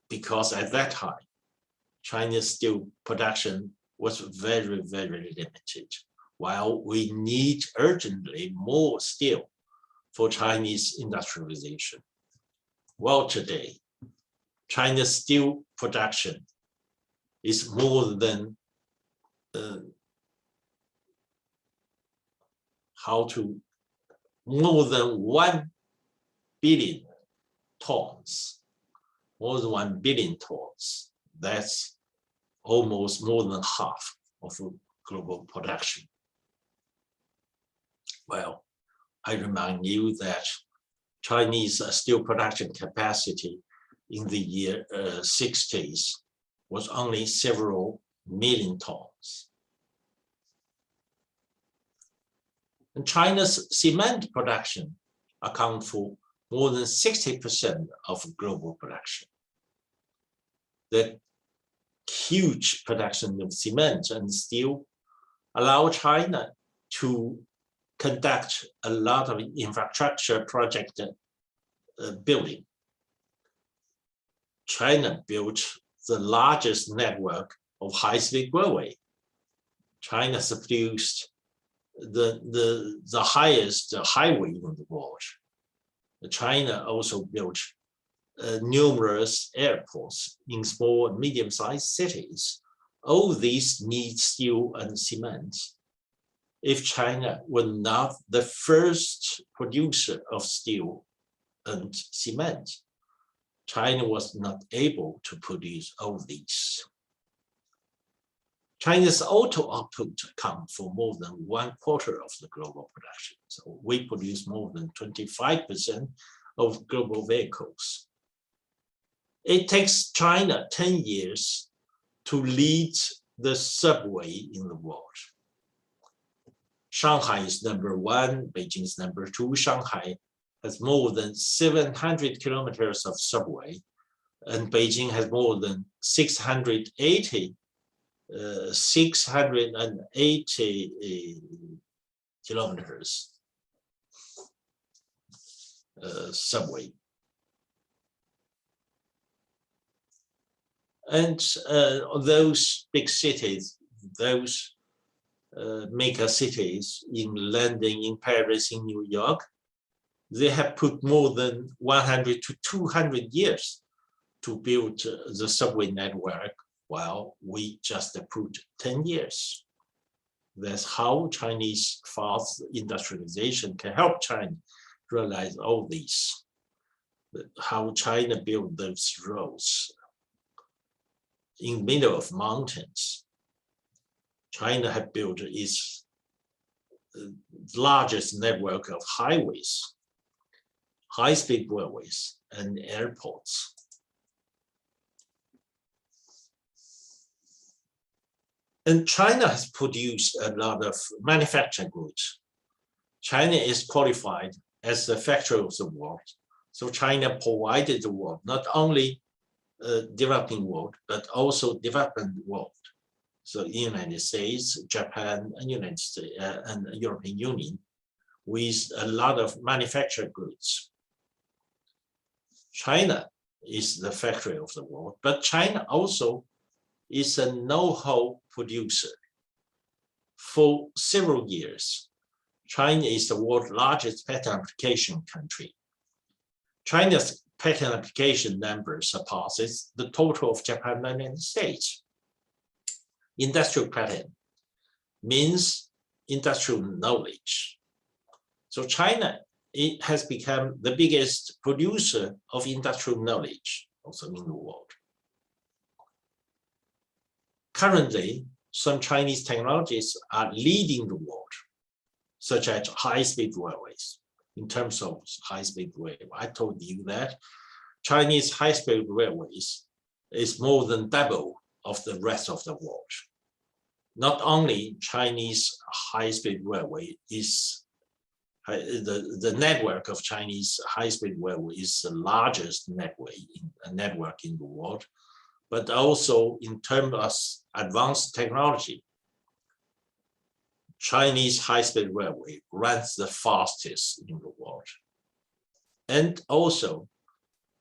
because at that time, China's steel production was very, very limited, while we need urgently more steel for Chinese industrialization. Well, today, China's steel production is more than more than 1 billion tons, more than 1 billion tons. That's almost more than half of global production. Well, I remind you that Chinese steel production capacity in the year 60s was only several million tons. And China's cement production accounts for more than 60% of global production. The huge production of cement and steel allow China to conduct a lot of infrastructure project building. China built the largest network of high-speed railway. China produced the highest highway in the world. China also built numerous airports in small and medium-sized cities. All these need steel and cement. If China were not the first producer of steel and cement, China was not able to produce all these. China's auto output accounts for more than 1/4 of the global production. So we produce more than 25% of global vehicles. It takes China 10 years to lead the subway in the world. Shanghai is #1, Beijing is #2. Shanghai has more than 700 kilometers of subway, and Beijing has more than 680 kilometers subway. And those big cities, those mega cities in London, in Paris, in New York, they have put more than 100 to 200 years to build the subway network, while we just put 10 years. That's how Chinese fast industrialization can help China realize all these, how China built those roads in the middle of mountains. China had built its largest network of highways, high-speed railways, and airports. And China has produced a lot of manufactured goods. China is qualified as the factory of the world. So China provided the world, not only developing world, but also developing world. So the United States, Japan, and United States and the European Union, with a lot of manufactured goods. China is the factory of the world, but China also is a know-how producer. For several years, China is the world's largest patent application country. China's patent application number surpasses the total of Japan and the United States. Industrial patent means industrial knowledge. So China, it has become the biggest producer of industrial knowledge also in the world. Currently, some Chinese technologies are leading the world, such as high-speed railways. In terms of high-speed railway, I told you that Chinese high-speed railways is more than double of the rest of the world. Not only Chinese high-speed railway is the network of Chinese high-speed railway is the largest network in the world, but also in terms of advanced technology, Chinese high-speed railway runs the fastest in the world. And also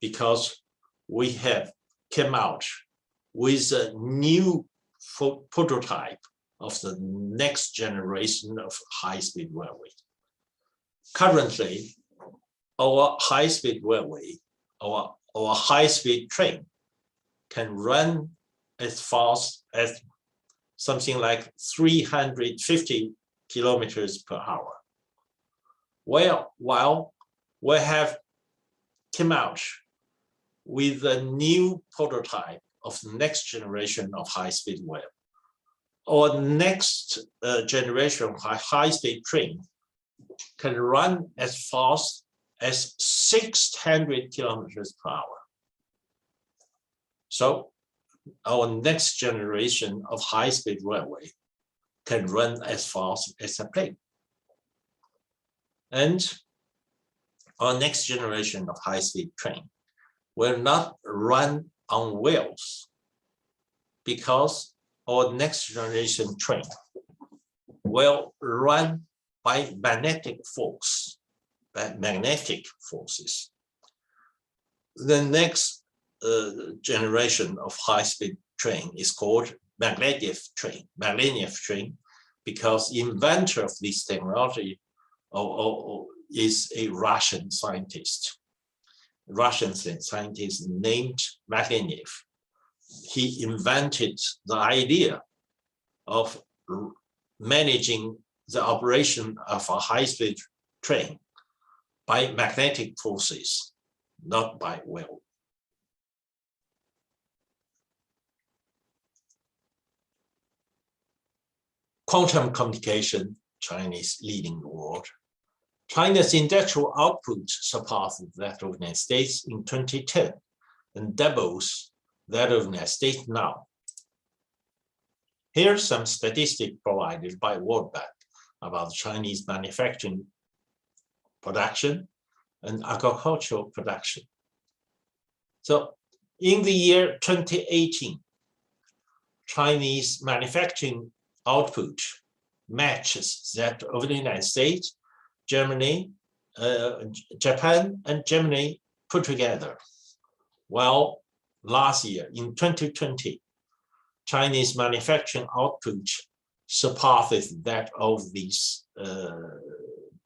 because we have come out with a new prototype of the next generation of high-speed railway. Currently, our high-speed railway, our high-speed train can run as fast as something like 350 kilometers per hour. While we have come out with a new prototype of the next generation of high-speed rail. Our next generation of high-speed train can run as fast as 600 kilometers per hour. So our next generation of high-speed railway can run as fast as a plane. And our next generation of high-speed train will not run on wheels, because our next generation train will run by magnetic forces. The next generation of high-speed train is called maglev train, because the inventor of this technology is a Russian scientist. Russian scientist named Maglev. He invented the idea of managing the operation of a high-speed train by magnetic forces, not by will. Quantum communication, China is leading the world. China's industrial output surpassed that of the United States in 2010, and doubles that of the United States now. Here's some statistics provided by World Bank about Chinese manufacturing production and agricultural production. So in the year 2018, Chinese manufacturing output matches that of the United States, Germany, Japan, and Germany put together. While last year, in 2020, Chinese manufacturing output surpasses that of these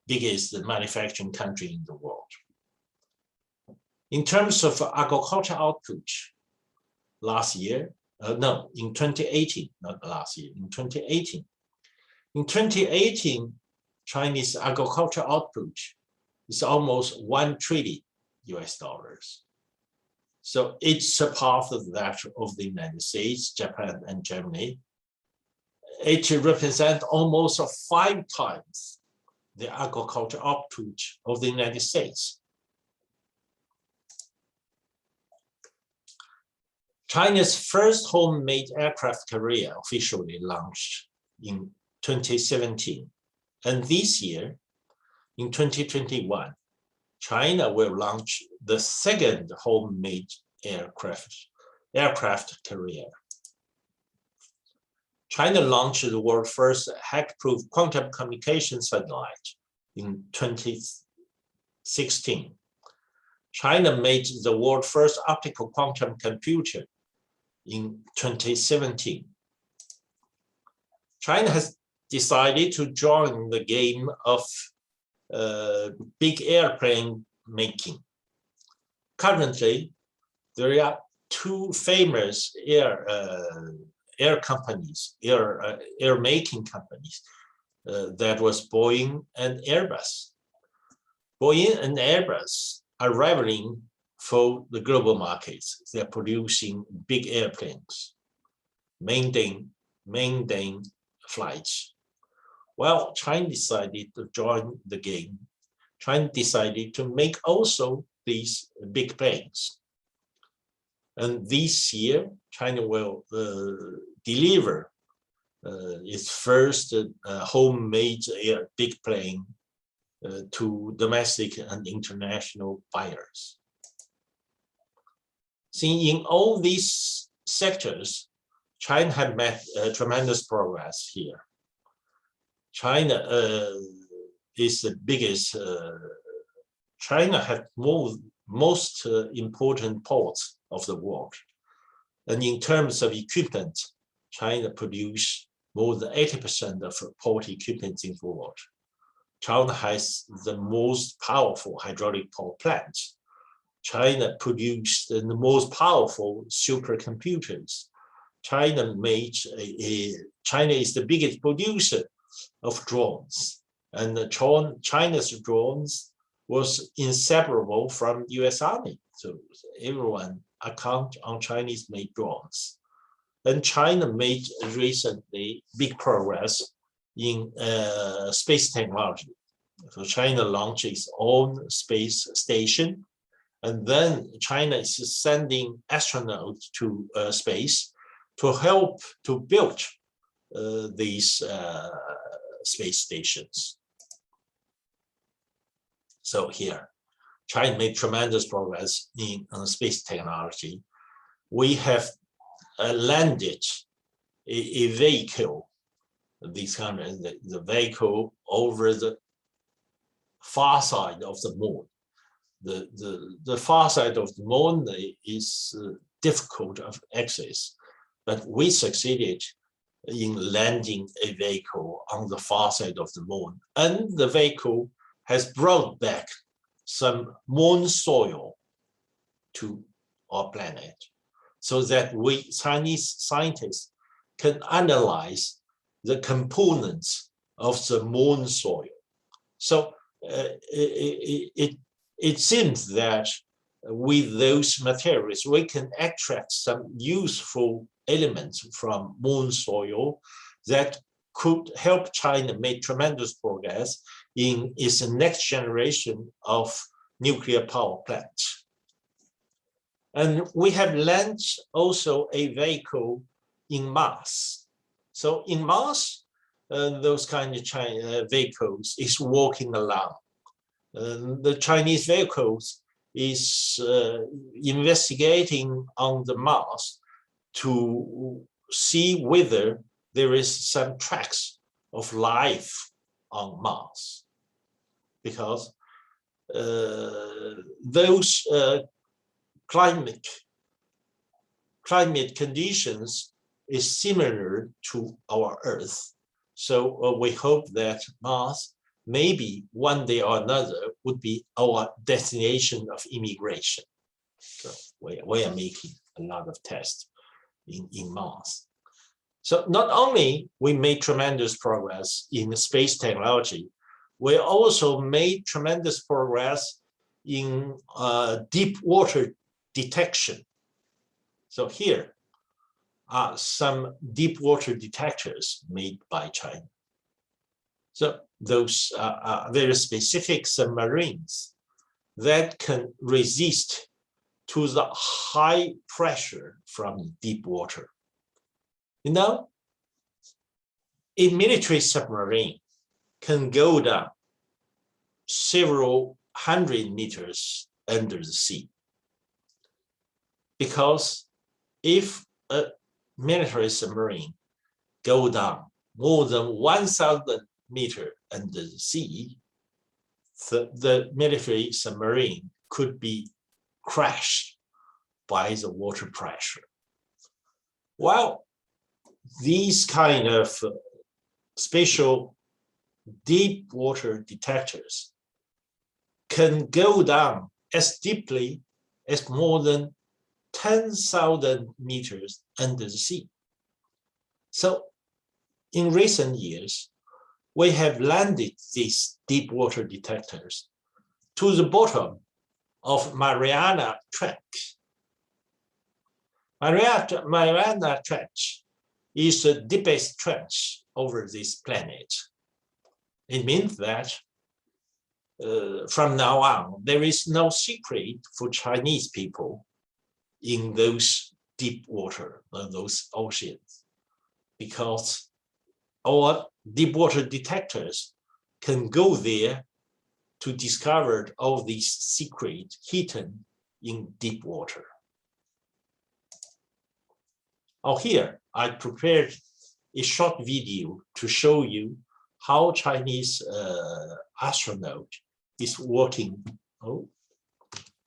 biggest manufacturing country in the world. In terms of agriculture output, last year, in 2018, not last year, in 2018. In 2018, Chinese agriculture output is almost $1 trillion US. So it surpasses that of the United States, Japan, and Germany. It represents almost 5 times the agriculture output of the United States. China's first homemade aircraft carrier officially launched in 2017. And this year, in 2021, China will launch the second homemade aircraft carrier. China launched the world's first hack-proof quantum communication satellite in 2016. China made the world's first optical quantum computer in 2017. China has decided to join the game of big airplane making. Currently, there are 2 famous air making companies. That was Boeing and Airbus. Boeing and Airbus are rivaling for the global markets. They're producing big airplanes, main flights. Well, China decided to join the game. China decided to make also these big planes. And this year, China will deliver its first homemade big plane to domestic and international buyers. See, in all these sectors, China had made tremendous progress here. China is the biggest. China has most important ports of the world. And in terms of equipment, China produces more than 80% of port equipment in the world. China has the most powerful hydraulic power plants. China produced the most powerful supercomputers. China is the biggest producer of drones, and China's drones was inseparable from US Army. So everyone account on Chinese-made drones. And China made recently big progress in space technology. So China launched its own space station, and then China is sending astronauts to space to help to build these space stations. So here, China made tremendous progress in space technology. We have landed a vehicle, the vehicle over the far side of the moon. The far side of the moon is difficult of access, but we succeeded in landing a vehicle on the far side of the moon. And the vehicle has brought back some moon soil to our planet so that we Chinese scientists can analyze the components of the moon soil. So it seems that with those materials, we can extract some useful elements from moon soil that could help China make tremendous progress in its next generation of nuclear power plants. And we have launched also a vehicle in Mars. So in Mars, those kind of vehicles is walking along. The Chinese vehicles is investigating on the Mars to see whether there is some tracks of life on Mars, because those climate conditions is similar to our Earth. So we hope that Mars maybe one day or another would be our destination of immigration. So we are making a lot of tests in Mars. So not only we made tremendous progress in space technology, we also made tremendous progress in deep water detection. So here are some deep water detectors made by China. So those are very specific submarines that can resist to the high pressure from deep water. You know, a military submarine can go down several hundred meters under the sea, because if a military submarine go down more than 1,000 meters under the sea, the military submarine could be crashed by the water pressure. Well, these kind of special deep water detectors can go down as deeply as more than 10,000 meters under the sea. So in recent years, we have landed these deep water detectors to the bottom of Mariana Trench. Mariana Trench is the deepest trench over this planet. It means that from now on, there is no secret for Chinese people in those deep water, those oceans, because our deep water detectors can go there to discover all these secrets hidden in deep water. Oh, here I prepared a short video to show you how Chinese astronaut is working.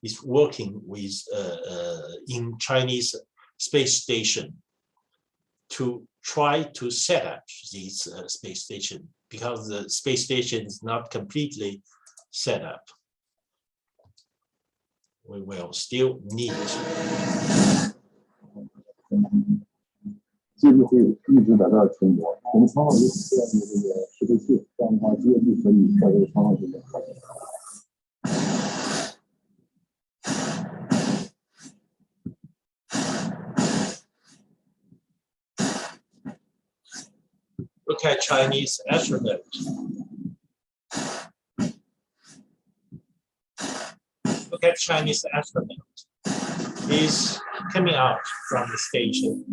Is working with in Chinese space station to try to set up this space station, because the space station is not completely set up. We will still need. 机器会一直在这儿存活。我们传上去这样的这个适配器，这样的话机械臂可以在这个传上去的。Look at Chinese astronaut. Look at Chinese astronaut. He's coming out from the station.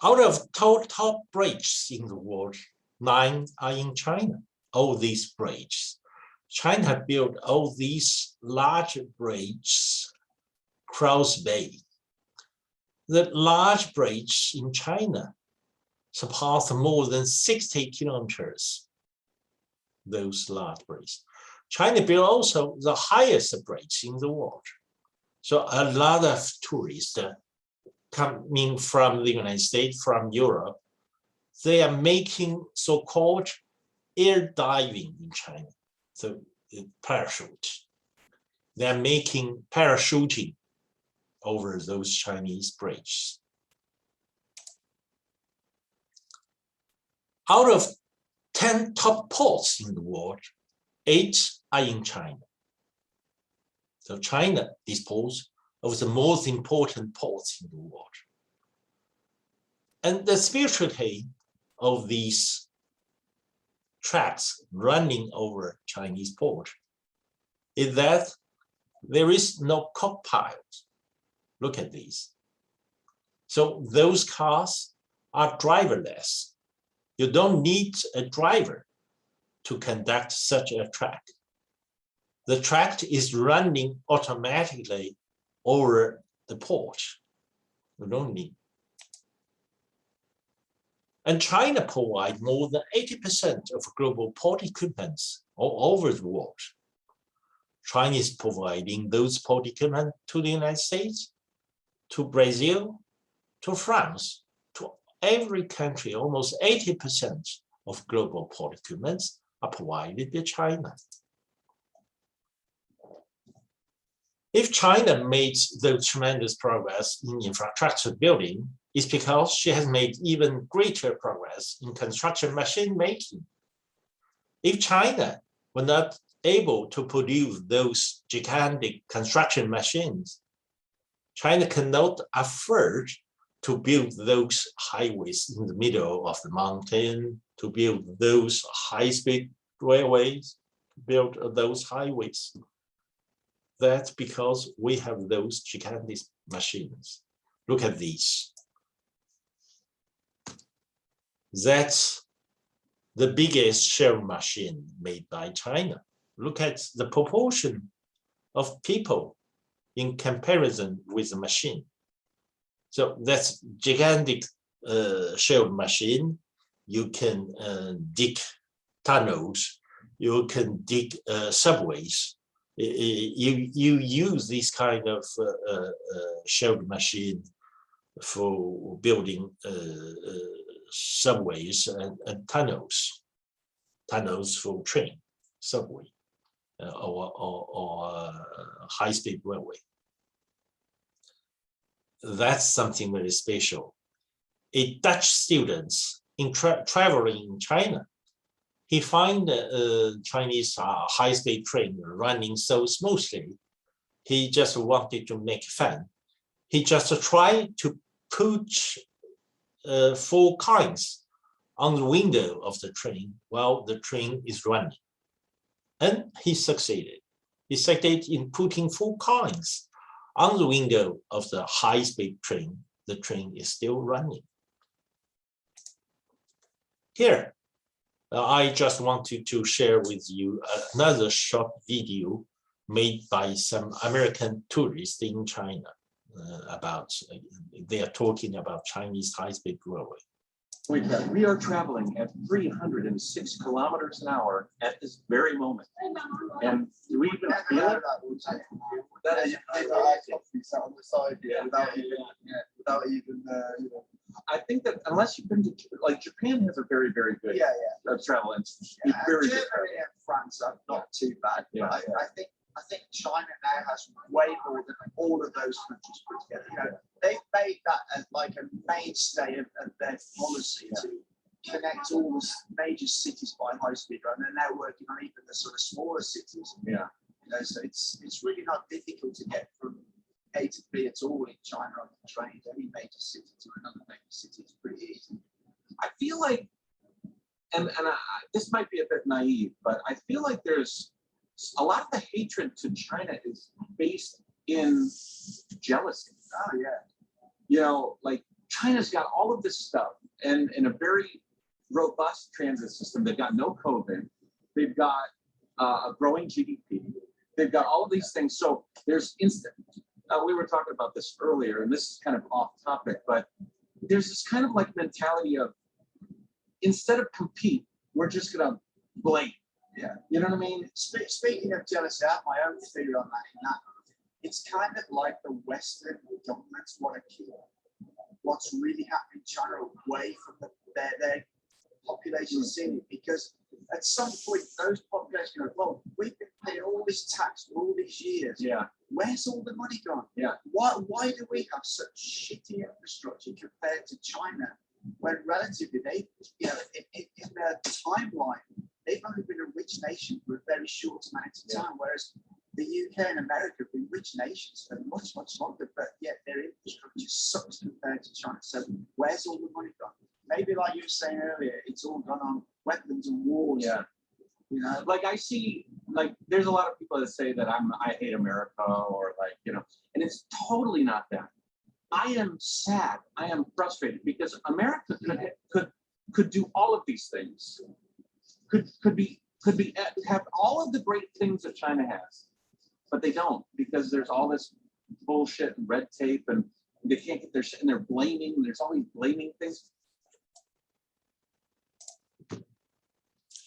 Out of top bridges in the world, 9 are in China. All these bridges. China built all these large bridges across Bay. The large bridge in China surpassed more than 60 kilometers. Those large bridges. China built also the highest bridge in the world. So a lot of tourists coming from the United States, from Europe, they are making so-called air diving in China. So parachute. They are making parachuting over those Chinese bridges. Out of 10 top ports in the world, 8 are in China. So China disposes of the most important ports in the world. And the specialty of these tracks running over Chinese port is that there is no cockpit. Look at these. So those cars are driverless. You don't need a driver to conduct such a track. The track is running automatically over the port. You don't need. And China provides more than 80% of global port equipment all over the world. China is providing those port equipment to the United States, to Brazil, to France, to every country. Almost 80% of global port equipment are provided by China. If China made the tremendous progress in infrastructure building, it's because she has made even greater progress in construction machine making. If China were not able to produce those gigantic construction machines, China cannot afford to build those highways in the middle of the mountain, to build those high-speed railways, to build those highways. That's because we have those gigantic machines. Look at these. That's the biggest shell machine made by China. Look at the proportion of people in comparison with the machine. So that's gigantic shell machine. You can dig tunnels. You can dig subways. You use this kind of shell machine for building subways and tunnels for train, subway, or high-speed railway. That's something very special. A Dutch student traveling in China, he find Chinese high-speed train running so smoothly. He just wanted to make fun. He just tried to put 4 coins on the window of the train while the train is running. And he succeeded. He succeeded in putting 4 coins on the window of the high-speed train. The train is still running. Here, I just wanted to share with you another short video made by some American tourists in China about, they are talking about Chinese high-speed railway. We are traveling at 306 kilometers an hour at this very moment. And do we even feel it? That is on the side, without even, you know. I think that unless you've been to, like, Japan has a very, very good travel industry. Yeah, Germany and France are not too bad. Yeah, but I think China now has way more than all of those countries put together. You know, they've made that as like a mainstay of their policy to connect all the major cities by high-speed rail, and they're now working on even the sort of smaller cities. Yeah. You know, so it's really not difficult to get from A to B at all in China on the train. Any major city to another major city is pretty easy. I feel like, and this might be a bit naive, but I feel like there's a lot of the hatred to China is based in jealousy. Oh yeah. You know, like China's got all of this stuff and in a very robust transit system. They've got no COVID. They've got a growing GDP. They've got all of these things. So there's instant. We were talking about this earlier, and this is kind of off topic, but there's this kind of like mentality of instead of compete, we're just going to blame. Yeah. You know what I mean? Speaking of jealousy, I have my own theory on that. In that it's kind of like the Western governments want to keep what's really happening in China away from their population city, because at some point those populations go, well, we've been paying all this tax for all these years. Yeah. Where's all the money gone? Yeah. Why do we have such shitty infrastructure compared to China? when relatively they, you know, in their timeline, they've only been a rich nation for a very short amount of time, whereas the UK and America have been rich nations for much, much longer, but yet their infrastructure sucks compared to China. So where's all the money gone? Maybe like you were saying earlier, it's all gone on weapons and wars. Yeah. You know, Like I see, like there's a lot of people that say that I hate America, or like, you know, and it's totally not that. I am sad. I am frustrated because America could do all of these things. Could have all of the great things that China has, but they don't, because there's all this bullshit and red tape, and they can't get their shit, and they're blaming. There's all these blaming things.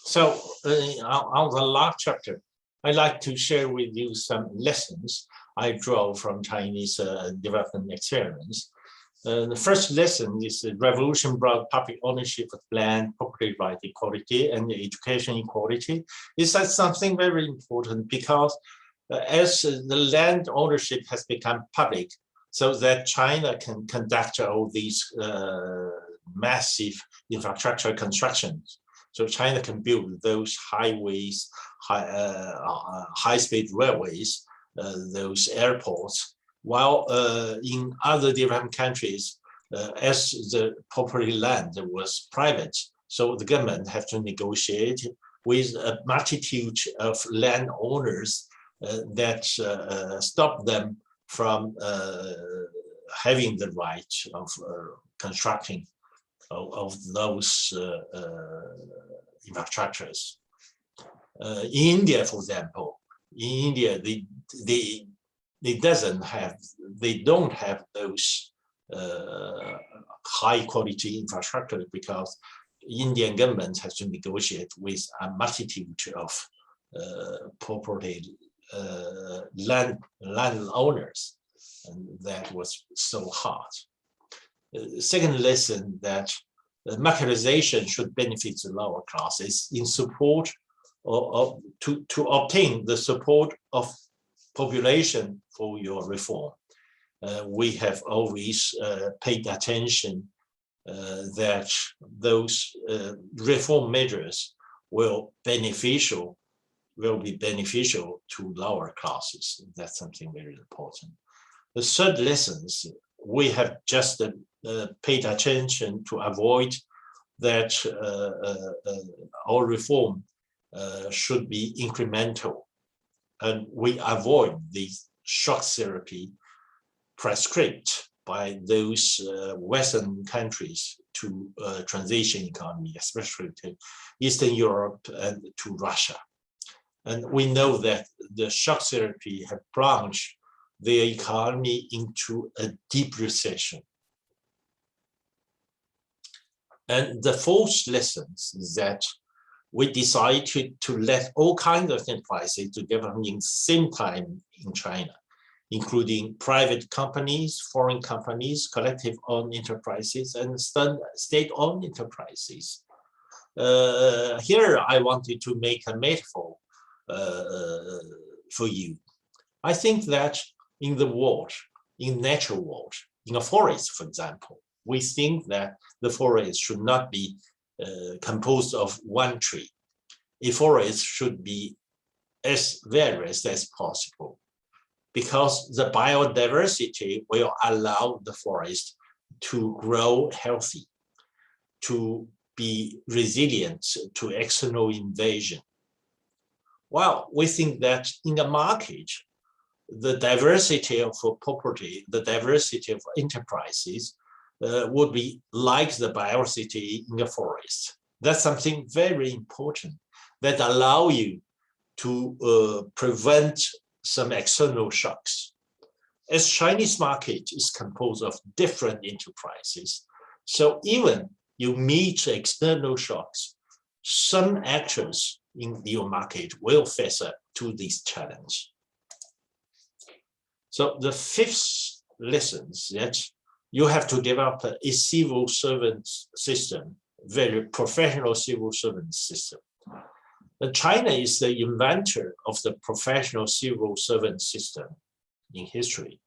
So on the last chapter, I'd like to share with you some lessons I draw from Chinese development experience. The first lesson is the revolution brought public ownership of land, property right equality, and education equality. Is that something very important, because as the land ownership has become public, so that China can conduct all these massive infrastructure constructions. So China can build those highways, high-speed railways, those airports, while in other developed countries, as the property land was private, so the government have to negotiate with a multitude of landowners that stop them from having the right of constructing of those infrastructures. In India, for example, in India, they don't have those high quality infrastructure, because Indian government has to negotiate with a multitude of property landowners, and that was so hard. Second lesson, that marketization should benefit the lower classes in support to obtain the support of population for your reform. We have always paid attention that those reform measures will be beneficial to lower classes. That's something very important. The third lesson, we have just paid attention to avoid that our reform should be incremental, and we avoid the shock therapy prescribed by those Western countries to transition economy, especially to Eastern Europe and to Russia. And we know that the shock therapy have plunged their economy into a deep recession. And the fourth lesson is that we decided to let all kinds of enterprises together in the same time in China, including private companies, foreign companies, collective-owned enterprises, and state-owned enterprises. Here, I wanted to make a metaphor for you. I think that in the world, in natural world, in a forest, for example, we think that the forest should not be composed of one tree. A forest should be as various as possible, because the biodiversity will allow the forest to grow healthy, to be resilient to external invasion. Well, we think that in the market, the diversity of property, the diversity of enterprises would be like the biodiversity in the forest. That's something very important that allow you to prevent some external shocks. As Chinese market is composed of different enterprises, so even you meet external shocks, some actors in your market will face up to this challenge. So the fifth lesson is that you have to develop a civil servant system, very professional civil servant system. China is the inventor of the professional civil servant system in history.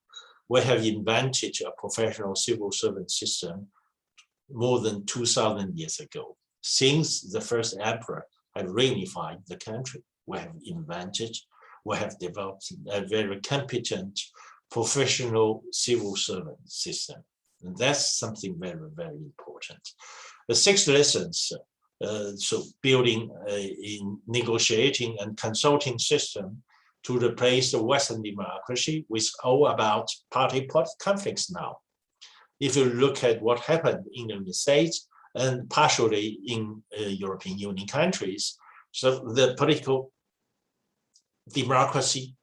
We have invented a professional civil servant system more than 2,000 years ago. Since the first emperor had reunified the country, we have invented, we have developed a very competent professional civil servant system. And that's something very, very important. The 6 lessons, so building in negotiating and consulting system to replace the Western democracy with all about party conflicts now. If you look at what happened in the United States and partially in European Union countries, so the political democracy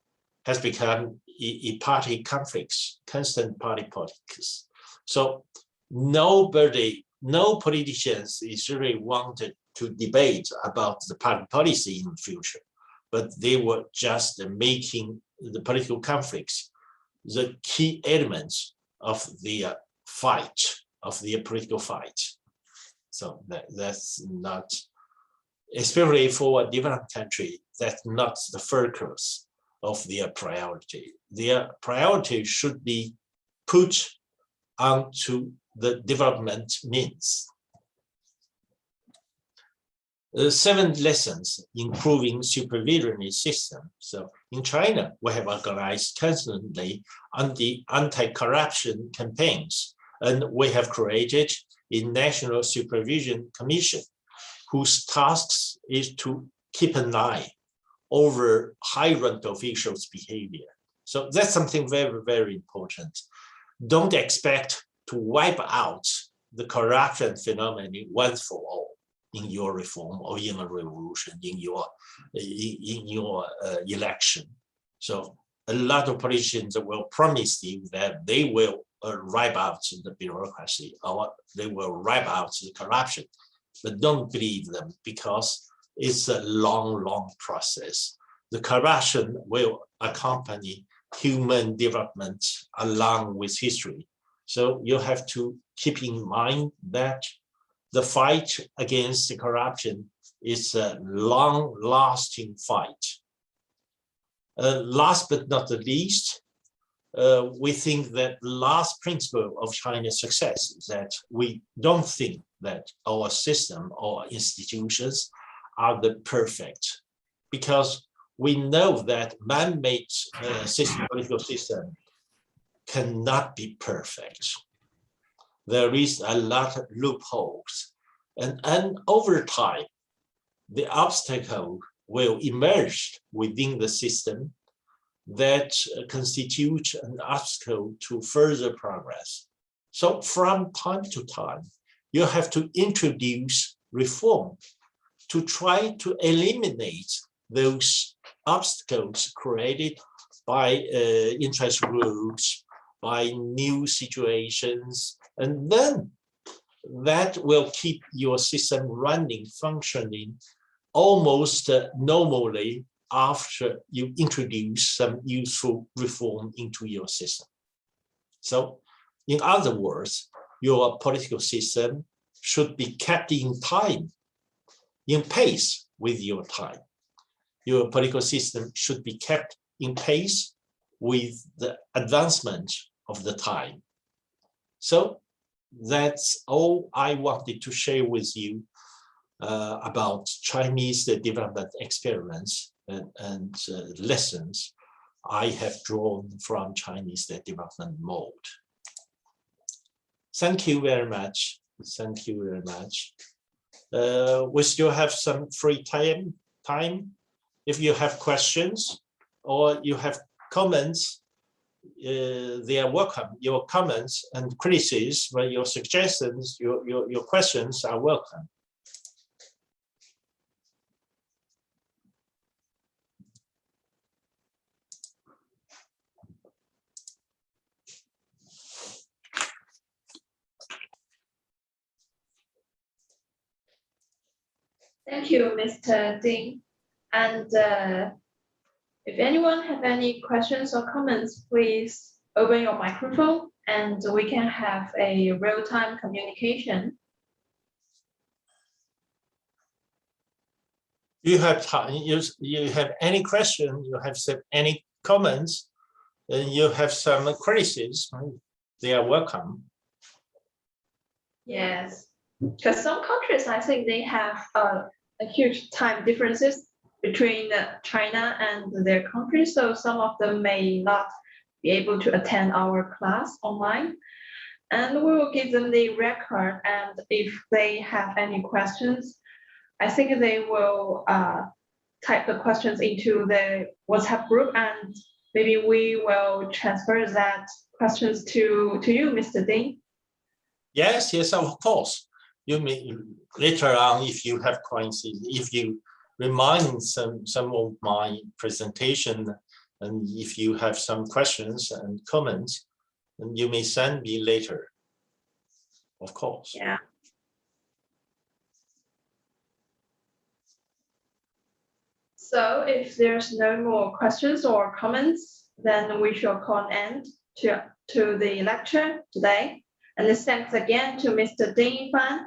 has become a party conflicts, constant party politics. So no politicians is really wanted to debate about the party policy in the future, but they were just making the political conflicts the key elements of the fight, of the political fight. So that's not, especially for a developed country, that's not the focus of their priority. Their priority should be put onto the development means. The 7 lessons, improving supervisory system. So in China, we have organized constantly on the anti-corruption campaigns, and we have created a National Supervision Commission, whose tasks is to keep an eye over high-rank officials' behavior. So that's something very, very important. Don't expect to wipe out the corruption phenomenon once for all in your reform or in a revolution, in your election. So a lot of politicians will promise you that they will wipe out the bureaucracy or they will wipe out the corruption, but don't believe them because it's a long, long process. The corruption will accompany human development along with history. So you have to keep in mind that the fight against the corruption is a long-lasting fight. Last but not the least, we think that the last principle of China's success is that we don't think that our system or institutions are the perfect, because we know that man-made political system cannot be perfect. There is a lot of loopholes, and over time, the obstacle will emerge within the system that constitute an obstacle to further progress. So from time to time, you have to introduce reform to try to eliminate those obstacles created by interest groups, by new situations, and then that will keep your system running, functioning almost normally after you introduce some useful reform into your system. So in other words, your political system should be kept in time, in pace with your time. Your political system should be kept in pace with the advancement of the time. So that's all I wanted to share with you about Chinese development experiments and lessons I have drawn from Chinese development mode. Thank you very much. Thank you very much. We still have some free time. If you have questions or you have comments, they are welcome. Your comments and criticisms, your suggestions, your questions are welcome. Thank you, Mr. Ding. And if anyone have any questions or comments, please open your microphone and we can have a real-time communication. You have time, you have any question, you have any comments, and you have some criticism, they are welcome. Yes, because some countries, I think they have a huge time differences between China and their country. So some of them may not be able to attend our class online. And we will give them the record. And if they have any questions, I think they will type the questions into the WhatsApp group, and maybe we will transfer that questions to you, Mr. Ding. Yes, yes, of course. You may later on, if you have questions, if you remind some of my presentation, and if you have some questions and comments, then you may send me later. Of course. Yeah. So if there's no more questions or comments, then we shall call an end to the lecture today. And thanks again to Mr. Ding Fan,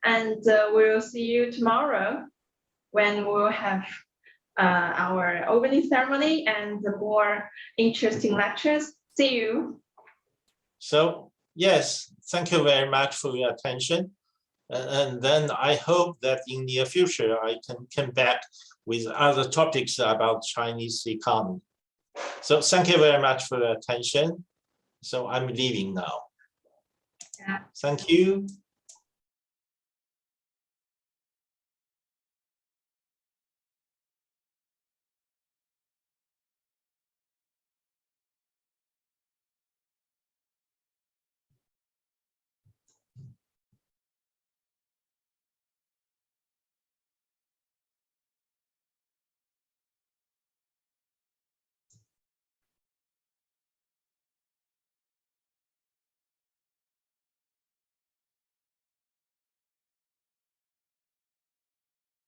and we'll see you tomorrow when we'll have our opening ceremony and the more interesting lectures. See you. So yes, thank you very much for your attention. And then I hope that in the near future, I can come back with other topics about Chinese economy. So thank you very much for your attention. So I'm leaving now. Yeah. Thank you.